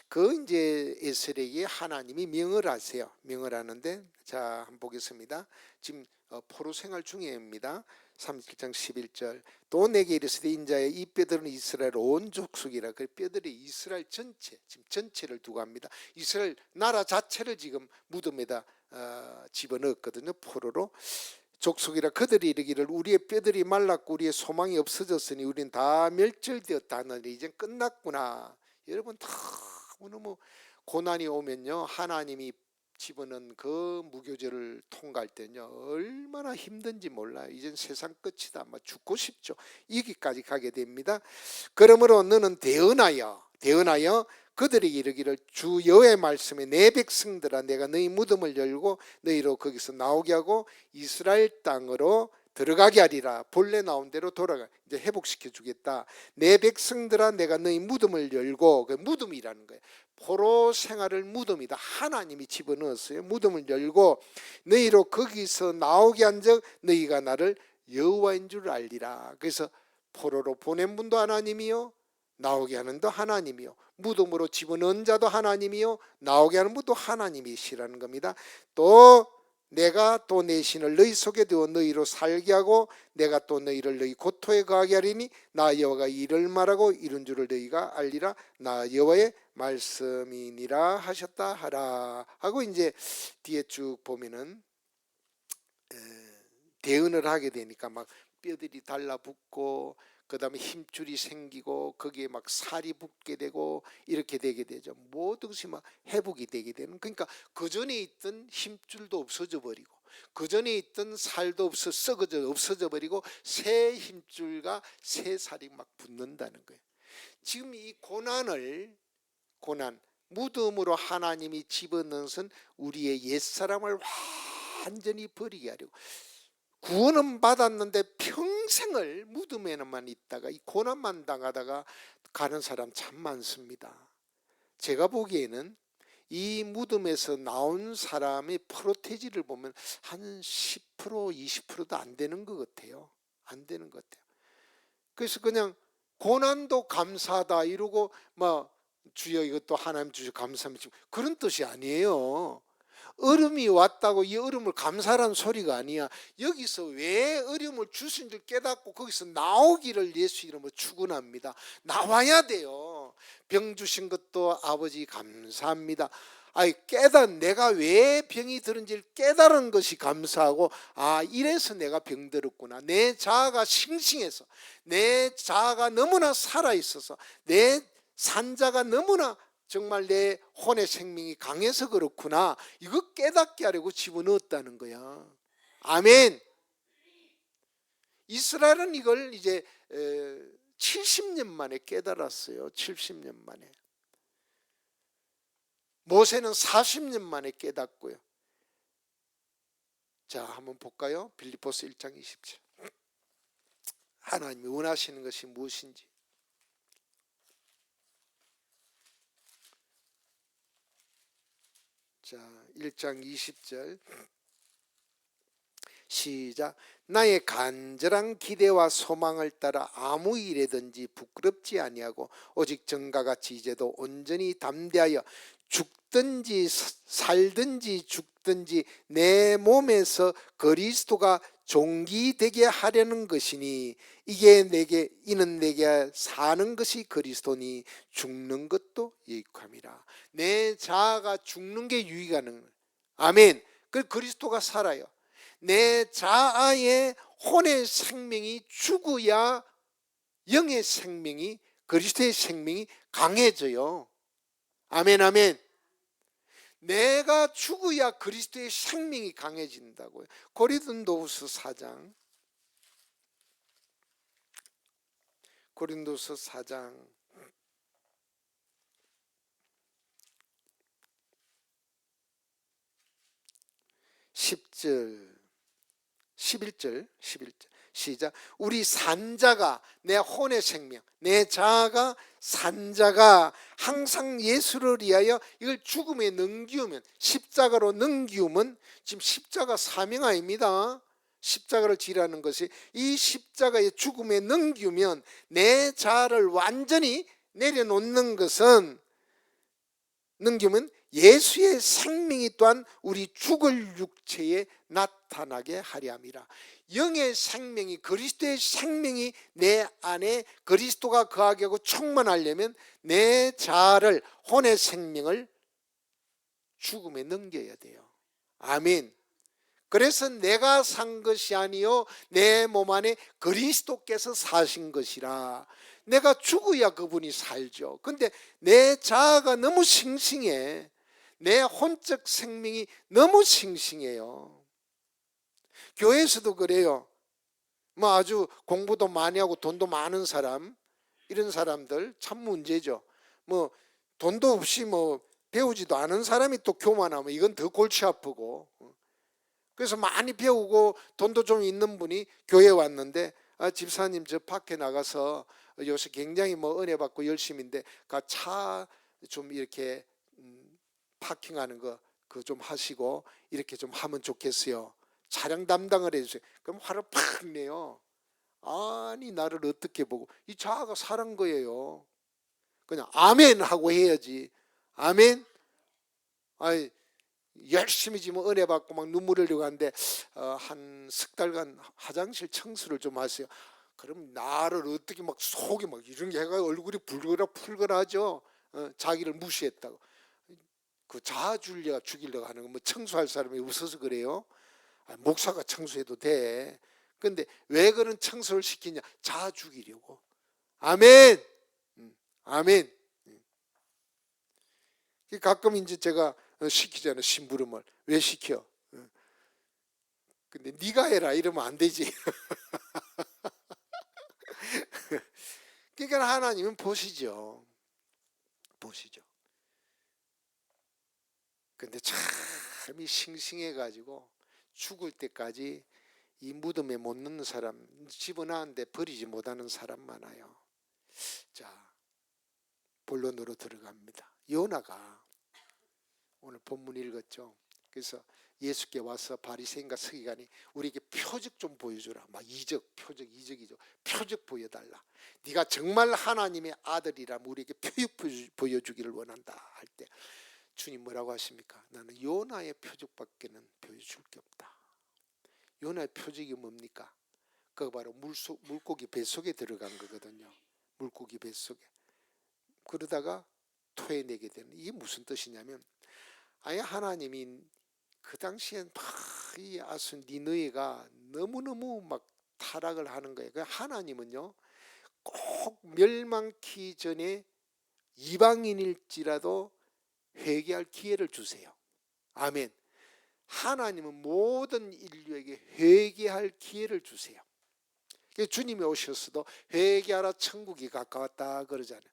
그 이제 에스겔에게 하나님이 명을 하세요. 명을 하는데, 자, 한번 보겠습니다. 지금 포로 생활 중에입니다. 37장 11절. 또 내게 이르시되 인자야, 이 뼈들은 이스라엘 온 족속이라. 그 뼈들이 이스라엘 전체, 지금 전체를 두고 합니다. 이스라엘 나라 자체를 지금 무덤에다 집어넣었거든요. 포로로. 족속이라. 그들이 이르기를 우리의 뼈들이 말랐고 우리의 소망이 없어졌으니 우리는 다 멸절되었다 하느니 이제 끝났구나. 여러분, 너무 고난이 오면요, 하나님이 집어넣은 그 무교절을 통과할 때는요 얼마나 힘든지 몰라요. 이젠 세상 끝이다, 막 죽고 싶죠. 여기까지 가게 됩니다. 그러므로 너는 대언하여 그들에게 이르기를 주 여호와의 말씀에 내 백성들아 내가 너희 무덤을 열고 너희로 거기서 나오게 하고 이스라엘 땅으로 들어가게 하리라. 본래 나온 대로 돌아가. 이제 회복시켜 주겠다. 내 백성들아 내가 너희 무덤을 열고, 그 무덤이라는 거예요. 포로 생활을 무덤이다. 하나님이 집어넣었어요. 무덤을 열고 너희로 거기서 나오게 한 적 너희가 나를 여호와인 줄 알리라. 그래서 포로로 보낸 분도 하나님이요, 나오게 하는 도 하나님이요, 무덤으로 집어넣은 자도 하나님이요, 나오게 하는 분도 하나님이시라는 겁니다. 또 내가 또 내 신을 너희 속에 두어 너희로 살게 하고 내가 또 너희를 너희 고토에 거하게 하리니 나 여호와가 이를 말하고 이룬 줄을 너희가 알리라. 나 여호와의 말씀이니라 하셨다 하라 하고, 이제 뒤에 쭉 보면은 대언을 하게 되니까 막 뼈들이 달라붙고 그 다음에 힘줄이 생기고 거기에 막 살이 붙게 되고 이렇게 되게 되죠. 모든 것이 막 회복이 되게 되는, 그러니까 그 전에 있던 힘줄도 없어져 버리고 그 전에 있던 살도 없어져 버리고 새 힘줄과 새 살이 막 붙는다는 거예요. 지금 이 고난 무덤으로 하나님이 집어넣은 것은 우리의 옛사람을 완전히 버리게 하려고, 구원은 받았는데 평생을 무덤에만 있다가 이 고난만 당하다가 가는 사람 참 많습니다. 제가 보기에는 이 무덤에서 나온 사람의 프로테지를 보면 한 10% 20%도 안 되는 것 같아요. 안 되는 것 같아요. 그래서 그냥 고난도 감사하다 이러고 막 주여 이것도 하나님 주셔 감사합니다 그런 뜻이 아니에요. 어려움이 왔다고 이 어려움을 감사라는 소리가 아니야. 여기서 왜 어려움을 주신 줄 깨닫고 거기서 나오기를 예수 이름으로 축원합니다. 나와야 돼요. 병 주신 것도 아버지 감사합니다. 내가 왜 병이 들은지를 깨달은 것이 감사하고, 이래서 내가 병들었구나. 내 자아가 싱싱해서, 내 자아가 너무나 살아있어서, 내 산자가 너무나 정말 내 혼의 생명이 강해서 그렇구나. 이거 깨닫게 하려고 집어넣었다는 거야. 아멘. 이스라엘은 이걸 이제 70년 만에 깨달았어요. 70년 만에. 모세는 40년 만에 깨닫고요. 자, 한번 볼까요? 빌립보서 1장 20절. 하나님이 원하시는 것이 무엇인지. 자, 1장 20절 시작. 나의 간절한 기대와 소망을 따라 아무 일에든지 부끄럽지 아니하고 오직 전과같이 이제도 온전히 담대하여 죽든지 살든지 죽든지 내 몸에서 그리스도가 종기되게 하려는 것이니 이는 내게 사는 것이 그리스도니 죽는 것도 유익함이라. 내 자아가 죽는 게 유익하는 거예요. 아멘. 그리스도가 살아요. 내 자아의 혼의 생명이 죽어야 영의 생명이, 그리스도의 생명이 강해져요. 아멘 아멘. 내가 죽어야 그리스도의 생명이 강해진다고요. 고린도후서 4장 10절 11절 시작. 우리 산자가, 내 혼의 생명, 내 자아가 산자가 항상 예수를 위하여 이걸 죽음에 넘기우면, 십자가로 넘기우면, 지금 십자가 사명 아닙니다. 십자가를 지라는 것이 이 십자가의 죽음에 넘기우면 내 자아를 완전히 내려놓는 것은, 넘기면 예수의 생명이 또한 우리 죽을 육체에 나타나게 하려 함이라. 영의 생명이, 그리스도의 생명이 내 안에 그리스도가 거하게 하고 충만하려면 내 자아를, 혼의 생명을 죽음에 넘겨야 돼요. 아멘. 그래서 내가 산 것이 아니요 내 몸 안에 그리스도께서 사신 것이라. 내가 죽어야 그분이 살죠. 근데 내 자아가 너무 싱싱해. 내 혼적 생명이 너무 싱싱해요. 교회에서도 그래요. 아주 공부도 많이 하고 돈도 많은 사람, 이런 사람들 참 문제죠. 돈도 없이 배우지도 않은 사람이 또 교만하면 이건 더 골치 아프고, 그래서 많이 배우고 돈도 좀 있는 분이 교회에 왔는데, 집사님 저 밖에 나가서 요새 굉장히 뭐 은혜 받고 열심인데 차 좀 이렇게 파킹하는 거 그거 좀 하시고 이렇게 좀 하면 좋겠어요. 차량 담당을 해주세요. 그럼 화를 팍 내요. 아니 나를 어떻게 보고, 이 자아가 사는 거예요. 그냥 아멘 하고 해야지. 아멘. 아니 열심히 지금 은혜 받고 막 눈물 흘리고 하는데 한 석 달간 화장실 청소를 좀 하세요. 그럼 나를 어떻게 막 속이 막 이런 게 해가 얼굴이 붉거나 풀거나하죠. 자기를 무시했다고. 그 자아줄리가 죽이려고 하는 거, 뭐 청소할 사람이 없어서 그래요. 목사가 청소해도 돼. 근데 왜 그런 청소를 시키냐? 자아 죽이려고. 아멘. 아멘. 가끔 이제 제가 시키잖아요. 심부름을. 왜 시켜? 근데 네가 해라 이러면 안 되지. 그러니까 하나님은 보시죠. 보시죠. 근데 참이 싱싱해가지고 죽을 때까지 이 무덤에 못 넣는 사람, 집어넣는데 버리지 못하는 사람 많아요. 자, 본론으로 들어갑니다. 요나가 오늘 본문 읽었죠. 그래서 예수께 와서 바리새인과 서기관이 우리에게 표적 좀 보여주라. 막 이적, 표적, 이적이죠. 표적 보여달라. 네가 정말 하나님의 아들이라면 우리에게 표적 보여주기를 원한다 할 때 주님 뭐라고 하십니까? 나는 요나의 표적밖에는 보여줄 게 없다. 요나의 표적이 뭡니까? 그거 바로 물고기 뱃속에 들어간 거거든요. 물고기 뱃속에. 그러다가 토해내게 되는, 이게 무슨 뜻이냐면, 아예 하나님이 그 당시엔 이 아수 니느웨가 너무너무 막 타락을 하는 거예요. 하나님은요 꼭 멸망기 전에 이방인일지라도 회개할 기회를 주세요. 아멘. 하나님은 모든 인류에게 회개할 기회를 주세요. 주님이 오셨어도 회개하라 천국이 가까웠다 그러잖아요.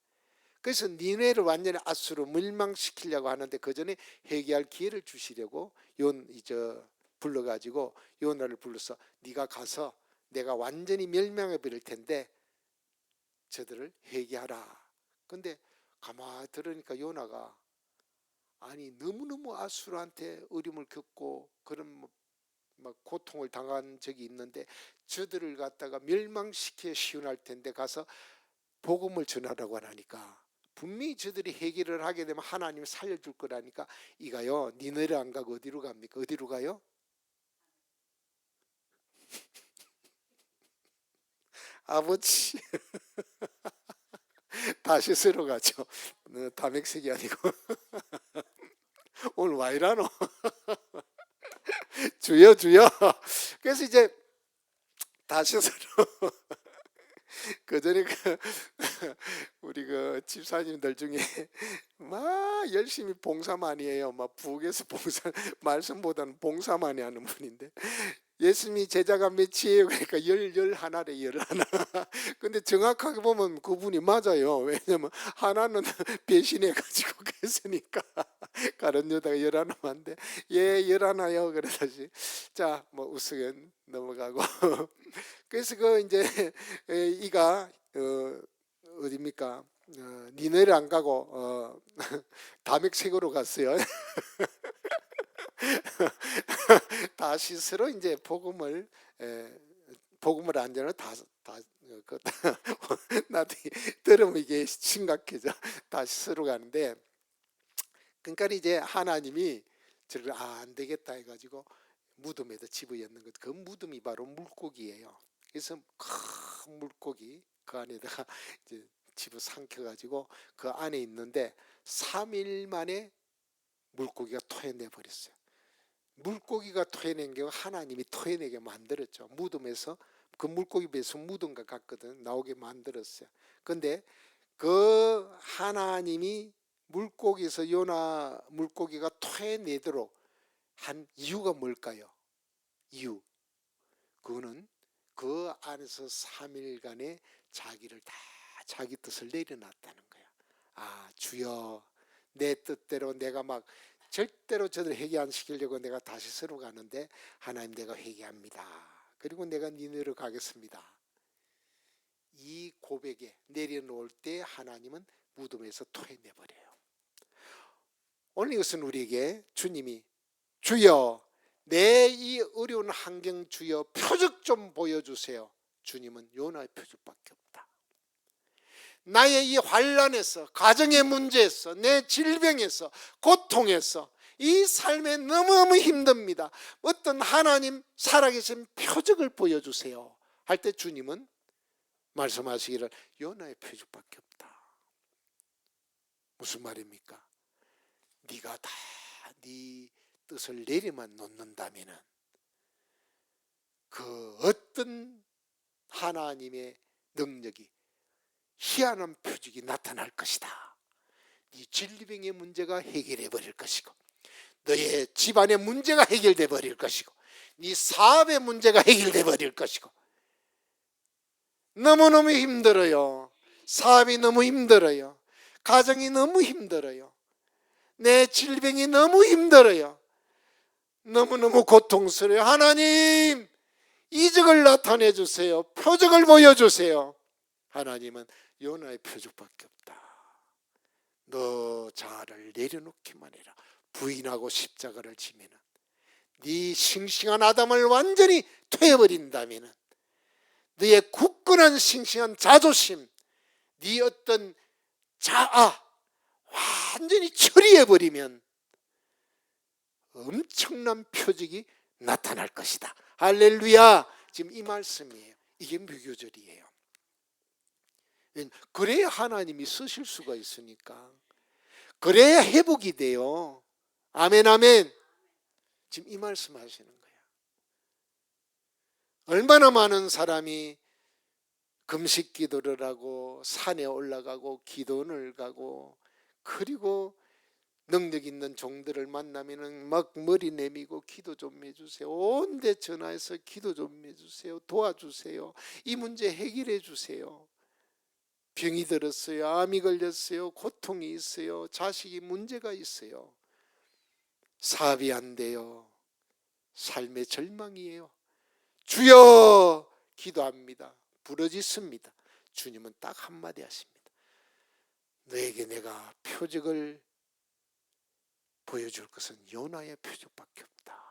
그래서 니네를 완전히 아수로 멸망시키려고 하는데 그 전에 회개할 기회를 주시려고 불러가지고 요나를 불러서 네가 가서 내가 완전히 멸망해 버릴 텐데 저들을 회개하라. 근데 가만히 들으니까 요나가 아니 너무너무 아수르한테 어려움을 겪고 그런 막 고통을 당한 적이 있는데 저들을 갖다가 멸망시켜 시원할 텐데 가서 복음을 전하라고 하니까 분명히 저들이 해결을 하게 되면 하나님이 살려줄 거라니까 이가요 니네를 안 가고 어디로 갑니까? 어디로 가요? 아버지 다시 새로 가죠. 다맥색이 아니고 오늘 와 이라노 주여 주여. 그래서 이제 다시 새로 그 전에 우리 집사님들 중에 막 열심히 봉사 많이 해요. 막 부엌에서 봉사 말씀보다는 봉사 많이 하는 분인데 예수님이 제자가 몇이에요? 그러니까 열하나래 열하나. 근데 정확하게 보면 그분이 맞아요. 왜냐면 하나는 배신해가지고 그랬으니까 다른 여자가 열하나인데 예 열하나요. 그래서 자 뭐 우스겐 넘어가고 그래서 이제 이가 어디입니까? 니네를 안 가고 다맥색으로 갔어요. 다시스로 이제 복음을 안전을 나도 들으면 이게 심각해져. 다시스로 가는데 그러니까 이제 하나님이 저를 안 되겠다 해가지고 무덤에다 집어넣는 것. 그 무덤이 바로 물고기예요. 그래서 큰 물고기 그 안에다가 이제 집어 삼켜가지고 그 안에 있는데 3일 만에 물고기가 토해내 버렸어요. 물고기가 토해낸 게 하나님이 토해내게 만들었죠. 무덤에서 그 물고기 배에서 무덤과 같거든 나오게 만들었어요. 근데 그 하나님이 물고기에서 요나 물고기가 토해내도록 한 이유가 뭘까요? 이유. 그거는 그 안에서 3일간의 자기를 다 자기 뜻을 내려놨다는 거야. 아 주여 내 뜻대로 내가 막 절대로 저들 회개 안 시키려고 내가 다시 서로 가는데 하나님 내가 회개합니다. 그리고 내가 니네로 가겠습니다. 이 고백에 내려놓을 때 하나님은 무덤에서 토해내버려요. 오늘 이것은 우리에게 주님이 주여 내 이 어려운 환경 주여 표적 좀 보여주세요. 주님은 요나의 표적밖에 없다. 나의 이 환난에서 가정의 문제에서 내 질병에서 고통에서 이 삶에 너무너무 힘듭니다. 어떤 하나님 살아계신 표적을 보여주세요 할 때 주님은 말씀하시기를 요나의 표적밖에 없다. 무슨 말입니까? 네가 다 네 뜻을 내려만 놓는다면은 그 어떤 하나님의 능력이 희한한 표적이 나타날 것이다. 네 질병의 문제가 해결해 버릴 것이고 너의 집안의 문제가 해결돼 버릴 것이고 네 사업의 문제가 해결돼 버릴 것이고 너무너무 힘들어요. 사업이 너무 힘들어요. 가정이 너무 힘들어요. 내 질병이 너무 힘들어요. 너무너무 고통스러워요. 하나님 이적을 나타내 주세요. 표적을 보여주세요. 하나님은 요나의 표적밖에 없다. 너 자아를 내려놓기만 해라. 부인하고 십자가를 지면은 네 싱싱한 아담을 완전히 퇴해버린다면은 너의 굳건한 싱싱한 자존심, 네 어떤 자아 완전히 처리해버리면 엄청난 표적이 나타날 것이다. 할렐루야. 지금 이 말씀이에요. 이게 무교절이에요. 그래야 하나님이 쓰실 수가 있으니까. 그래야 회복이 돼요. 아멘 아멘. 지금 이 말씀 하시는 거예요. 얼마나 많은 사람이 금식 기도를 하고 산에 올라가고 기도원을 가고 그리고 능력 있는 종들을 만나면은 막 머리 내미고 기도 좀 해주세요. 온데 전화해서 기도 좀 해주세요. 도와주세요. 이 문제 해결해 주세요. 병이 들었어요. 암이 걸렸어요. 고통이 있어요. 자식이 문제가 있어요. 사업이 안 돼요. 삶의 절망이에요. 주여 기도합니다. 부르짖습니다. 주님은 딱 한마디 하십니다. 너에게 내가 표적을 보여줄 것은 요나의 표적밖에 없다.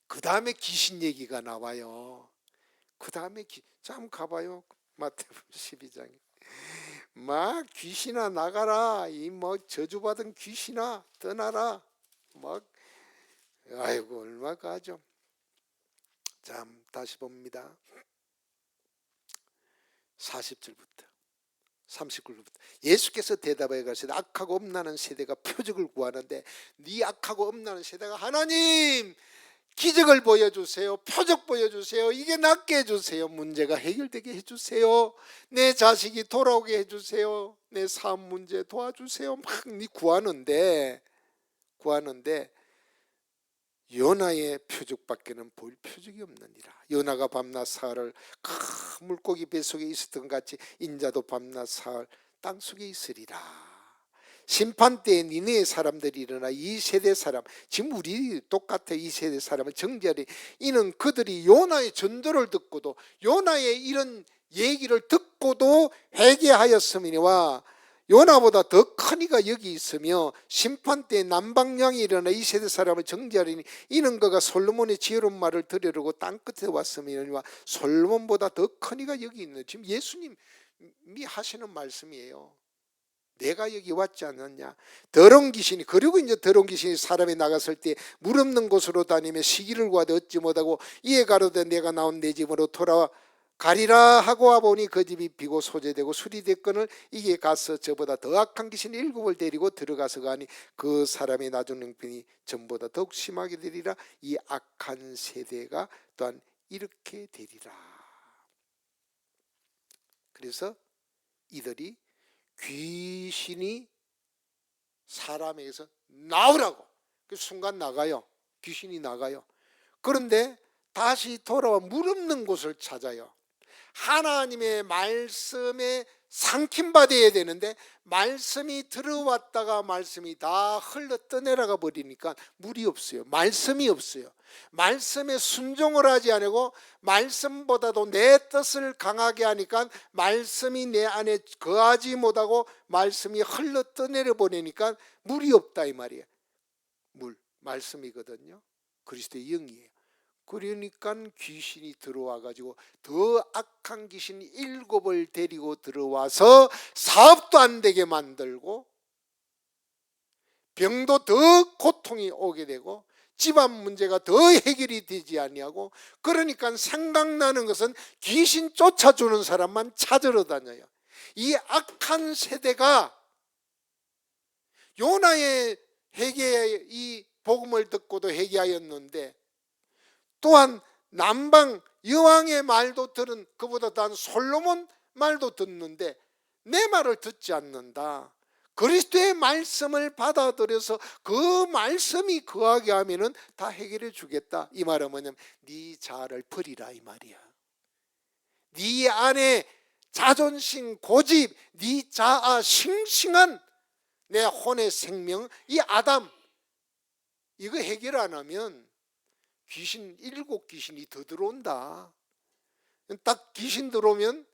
그 다음에 귀신 얘기가 나와요. 그 다음에 참 가봐요. 마태복음 12장에 막 귀신아 나가라. 이 뭐 저주받은 귀신아 떠나라. 막 아이고 얼마 가죠. 참 다시 봅니다. 40절부터 39절부터 예수께서 대답하여 가시되 악하고 엄나는 세대가 표적을 구하는데 네 악하고 엄나는 세대가 하나님 기적을 보여주세요. 표적 보여주세요. 이게 낫게 해주세요. 문제가 해결되게 해주세요. 내 자식이 돌아오게 해주세요. 내 사업 문제 도와주세요. 막 네 구하는데 요나의 표적밖에는 볼 표적이 없느니라. 요나가 밤낮 사흘을 큰 물고기 뱃속에 있었던 같이 인자도 밤낮 사흘 땅속에 있으리라. 심판 때에 니네의 사람들이 일어나 이 세대 사람, 지금 우리 똑같아. 이 세대 사람을 정죄하리. 이는 그들이 요나의 전도를 듣고도 요나의 이런 얘기를 듣고도 회개하였음이니와 요나보다 더 큰 이가 여기 있으며 심판 때에 남방향이 일어나 이 세대 사람을 정죄하리니 이는 그가 솔로몬의 지혜로운 말을 들으려고 땅끝에 왔음이니와 솔로몬보다 더 큰 이가 여기 있는. 지금 예수님이 하시는 말씀이에요. 내가 여기 왔지 않았냐. 더러운 귀신이, 그리고 이제 더러운 귀신이 사람이 나갔을 때 물 없는 곳으로 다니며 시기를 구하되 얻지 못하고 이에 가로되 내가 나온 내 집으로 돌아가리라 하고 와보니 그 집이 비고 소재되고 수리됐거늘 이게 가서 저보다 더 악한 귀신 7을 데리고 들어가서 가니 그 사람의 나중 형편이 전보다 더욱 심하게 되리라. 이 악한 세대가 또한 이렇게 되리라. 그래서 이들이 귀신이 사람에게서 나오라고 그 순간 나가요. 귀신이 나가요. 그런데 다시 돌아와 물 없는 곳을 찾아요. 하나님의 말씀에 삼킴받아야 되는데 말씀이 들어왔다가 말씀이 다 흘러 떠내려가 버리니까 물이 없어요. 말씀이 없어요. 말씀에 순종을 하지 않고 말씀보다도 내 뜻을 강하게 하니까 말씀이 내 안에 거하지 못하고 말씀이 흘러 떠내려 버리니까 물이 없다 이 말이에요. 말씀이거든요. 그리스도의 영이에요. 그러니까 귀신이 들어와 가지고 더 악한 귀신 7을 데리고 들어와서 사업도 안 되게 만들고 병도 더 고통이 오게 되고 집안 문제가 더 해결이 되지 아니하고, 그러니까 생각나는 것은 귀신 쫓아주는 사람만 찾으러 다녀요. 이 악한 세대가 요나의 회개의 이 복음을 듣고도 회개하였는데, 또한 남방 여왕의 말도 들은 그보다 단 솔로몬 말도 듣는데 내 말을 듣지 않는다. 그리스도의 말씀을 받아들여서 그 말씀이 거하게 하면은 다 해결해 주겠다. 이 말은 뭐냐면 네 자아를 버리라 이 말이야. 네 안에 자존심, 고집, 네 자아, 싱싱한 내 혼의 생명, 이 아담, 이거 해결 안 하면 귀신 7귀신이 더 들어온다. 딱 귀신 들어오면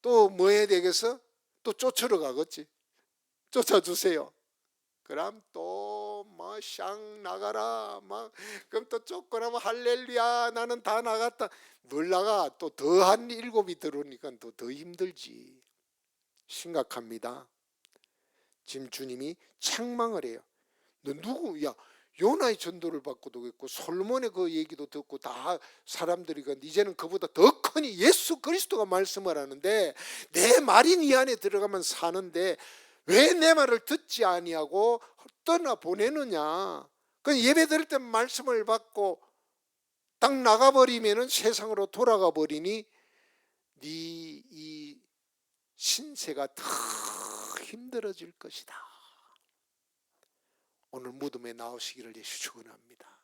또 뭐 해야 되겠어? 또 쫓으러 가겠지. 쫓아주세요. 그럼 또 뭐 샹 나가라 막, 그럼 또 쫓고나면 할렐루야 나는 다 나갔다. 뭘 나가? 또 더한 7이 들어오니까 또 더 힘들지. 심각합니다. 지금 주님이 책망을 해요. 너 누구? 야, 요나의 전도를 받고도 있고 솔로몬의 그 얘기도 듣고 다 사람들이 이제는 그보다 더 크니 예수 그리스도가 말씀을 하는데 내 말이 네 안에 들어가면 사는데 왜 내 말을 듣지 아니하고 떠나 보내느냐. 그 예배 드릴 때 말씀을 받고 딱 나가버리면은 세상으로 돌아가 버리니 네 이 신세가 더 힘들어질 것이다. 오늘 무덤에 나오시기를 예수 축원합니다.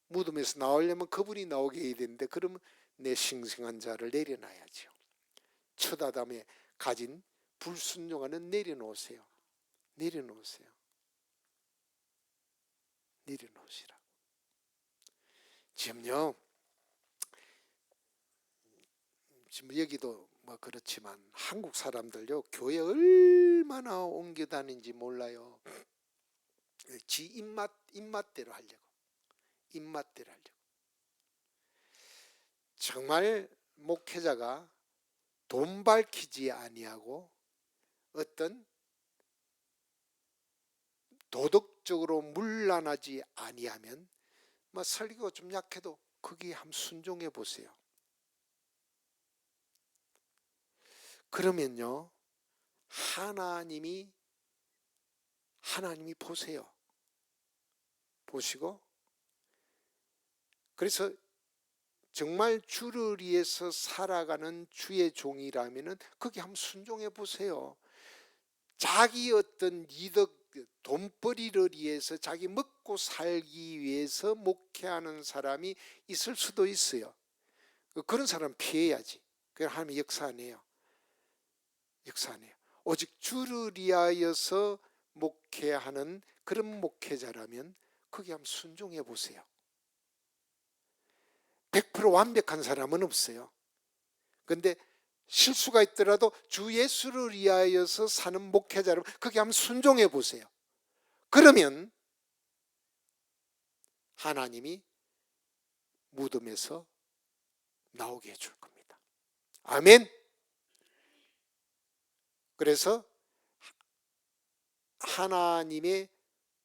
무덤에서 나오려면 그분이 나오게 해야 되는데 그러면 내 싱싱한 자를 내려놔야죠. 첫 아담에 가진 불순종하는 내려놓으세요. 내려놓으세요. 내려놓으시라고. 지금요, 지금 여기도 뭐 그렇지만 한국 사람들요 교회 얼마나 옮겨 다니는지 몰라요. 지 입맛대로 하려고. 입맛대로 하려고. 정말 목회자가 돈 밝히지 아니하고 어떤 도덕적으로 문란하지 아니하면 뭐 설교가 좀 약해도 거기에 한번 순종해 보세요. 그러면요 하나님이 보세요. 보시고 그래서 정말 주를 위해서 살아가는 주의 종이라면은 거기 한번 순종해 보세요. 자기 어떤 이득, 돈벌이를 위해서 자기 먹고 살기 위해서 목회하는 사람이 있을 수도 있어요. 그런 사람 피해야지. 그냥 하나님이 역사 안 해요. 역사 안 해요. 오직 주를 위하여서 목회하는 그런 목회자라면 거기 한번 순종해 보세요. 100% 완벽한 사람은 없어요. 그런데 실수가 있더라도 주 예수를 위하여서 사는 목회자라면 거기 한번 순종해 보세요. 그러면 하나님이 무덤에서 나오게 해줄 겁니다. 아멘. 그래서 하나님의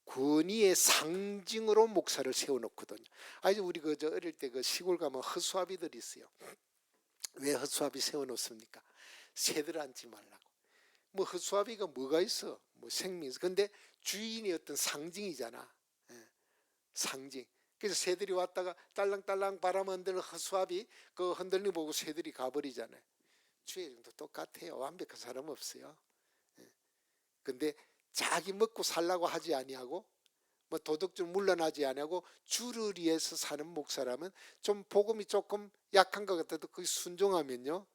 권위의 상징으로 목사를 세워놓거든요. 아주 우리 그저 어릴 때 그 시골 가면 허수아비들이 있어요. 왜 허수아비 세워놓습니까? 새들 앉지 말라고. 뭐 허수아비가 뭐가 있어? 뭐 생명. 근데 주인이 어떤 상징이잖아. 상징. 그래서 새들이 왔다가 딸랑딸랑 바람 흔들는 허수아비 그 흔들림 보고 새들이 가버리잖아요. 주의 정도 똑같아요. 완벽한 사람 없어요. 근데 자기 먹고 살라고 하지 아니하고 뭐 도덕적 물러나지 아니하고 주를 위해서 사는 목사라면 좀 복음이 조금 약한 것 같아도 그 순종하면요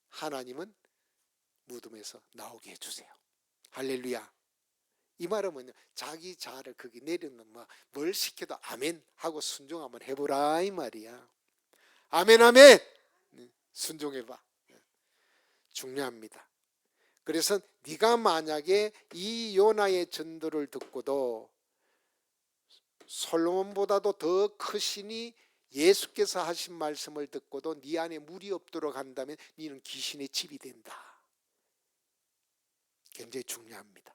하나님은 무덤에서 나오게 해주세요. 할렐루야. 이 말은 뭐냐, 자기 자아를 거기 내려놓으면 뭘 시켜도 아멘 하고 순종 한번 해보라 이 말이야. 아멘 아멘. 순종해봐. 중요합니다. 그래서 네가 만약에 이 요나의 전도를 듣고도 솔로몬보다도 더 크시니 예수께서 하신 말씀을 듣고도 네 안에 물이 없도록 한다면 네는 귀신의 집이 된다. 굉장히 중요합니다.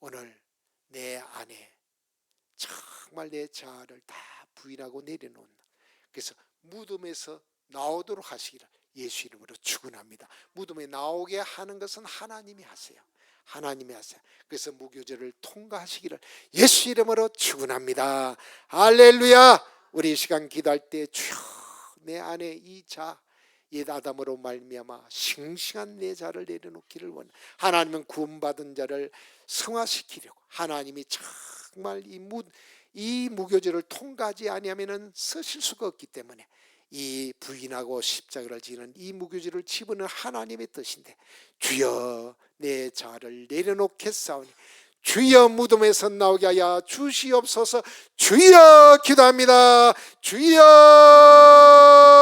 오늘 내 안에 정말 내 자아를 다 부인하고 내려놓는다. 그래서 무덤에서 나오도록 하시기를 예수 이름으로 축원합니다. 무덤에 나오게 하는 것은 하나님이 하세요. 하나님이 하세요. 그래서 무교제를 통과하시기를 예수 이름으로 축원합니다. 할렐루야. 우리 이 시간 기도할 때 주여 내 안에 이 자 옛 아담으로 말미암아 싱싱한 내 자를 내려놓기를 원해. 하나님은 구원받은 자를 성화시키려고 하나님이 정말 이 무교제를 통과하지 아니하면은 쓰실 수가 없기 때문에 이 부인하고 십자가를 지는 이 무교제를 집어넣은 하나님의 뜻인데 주여 내 자를 내려놓겠사오니 주여 무덤에서 나오게 하여 주시옵소서. 주여 기도합니다. 주여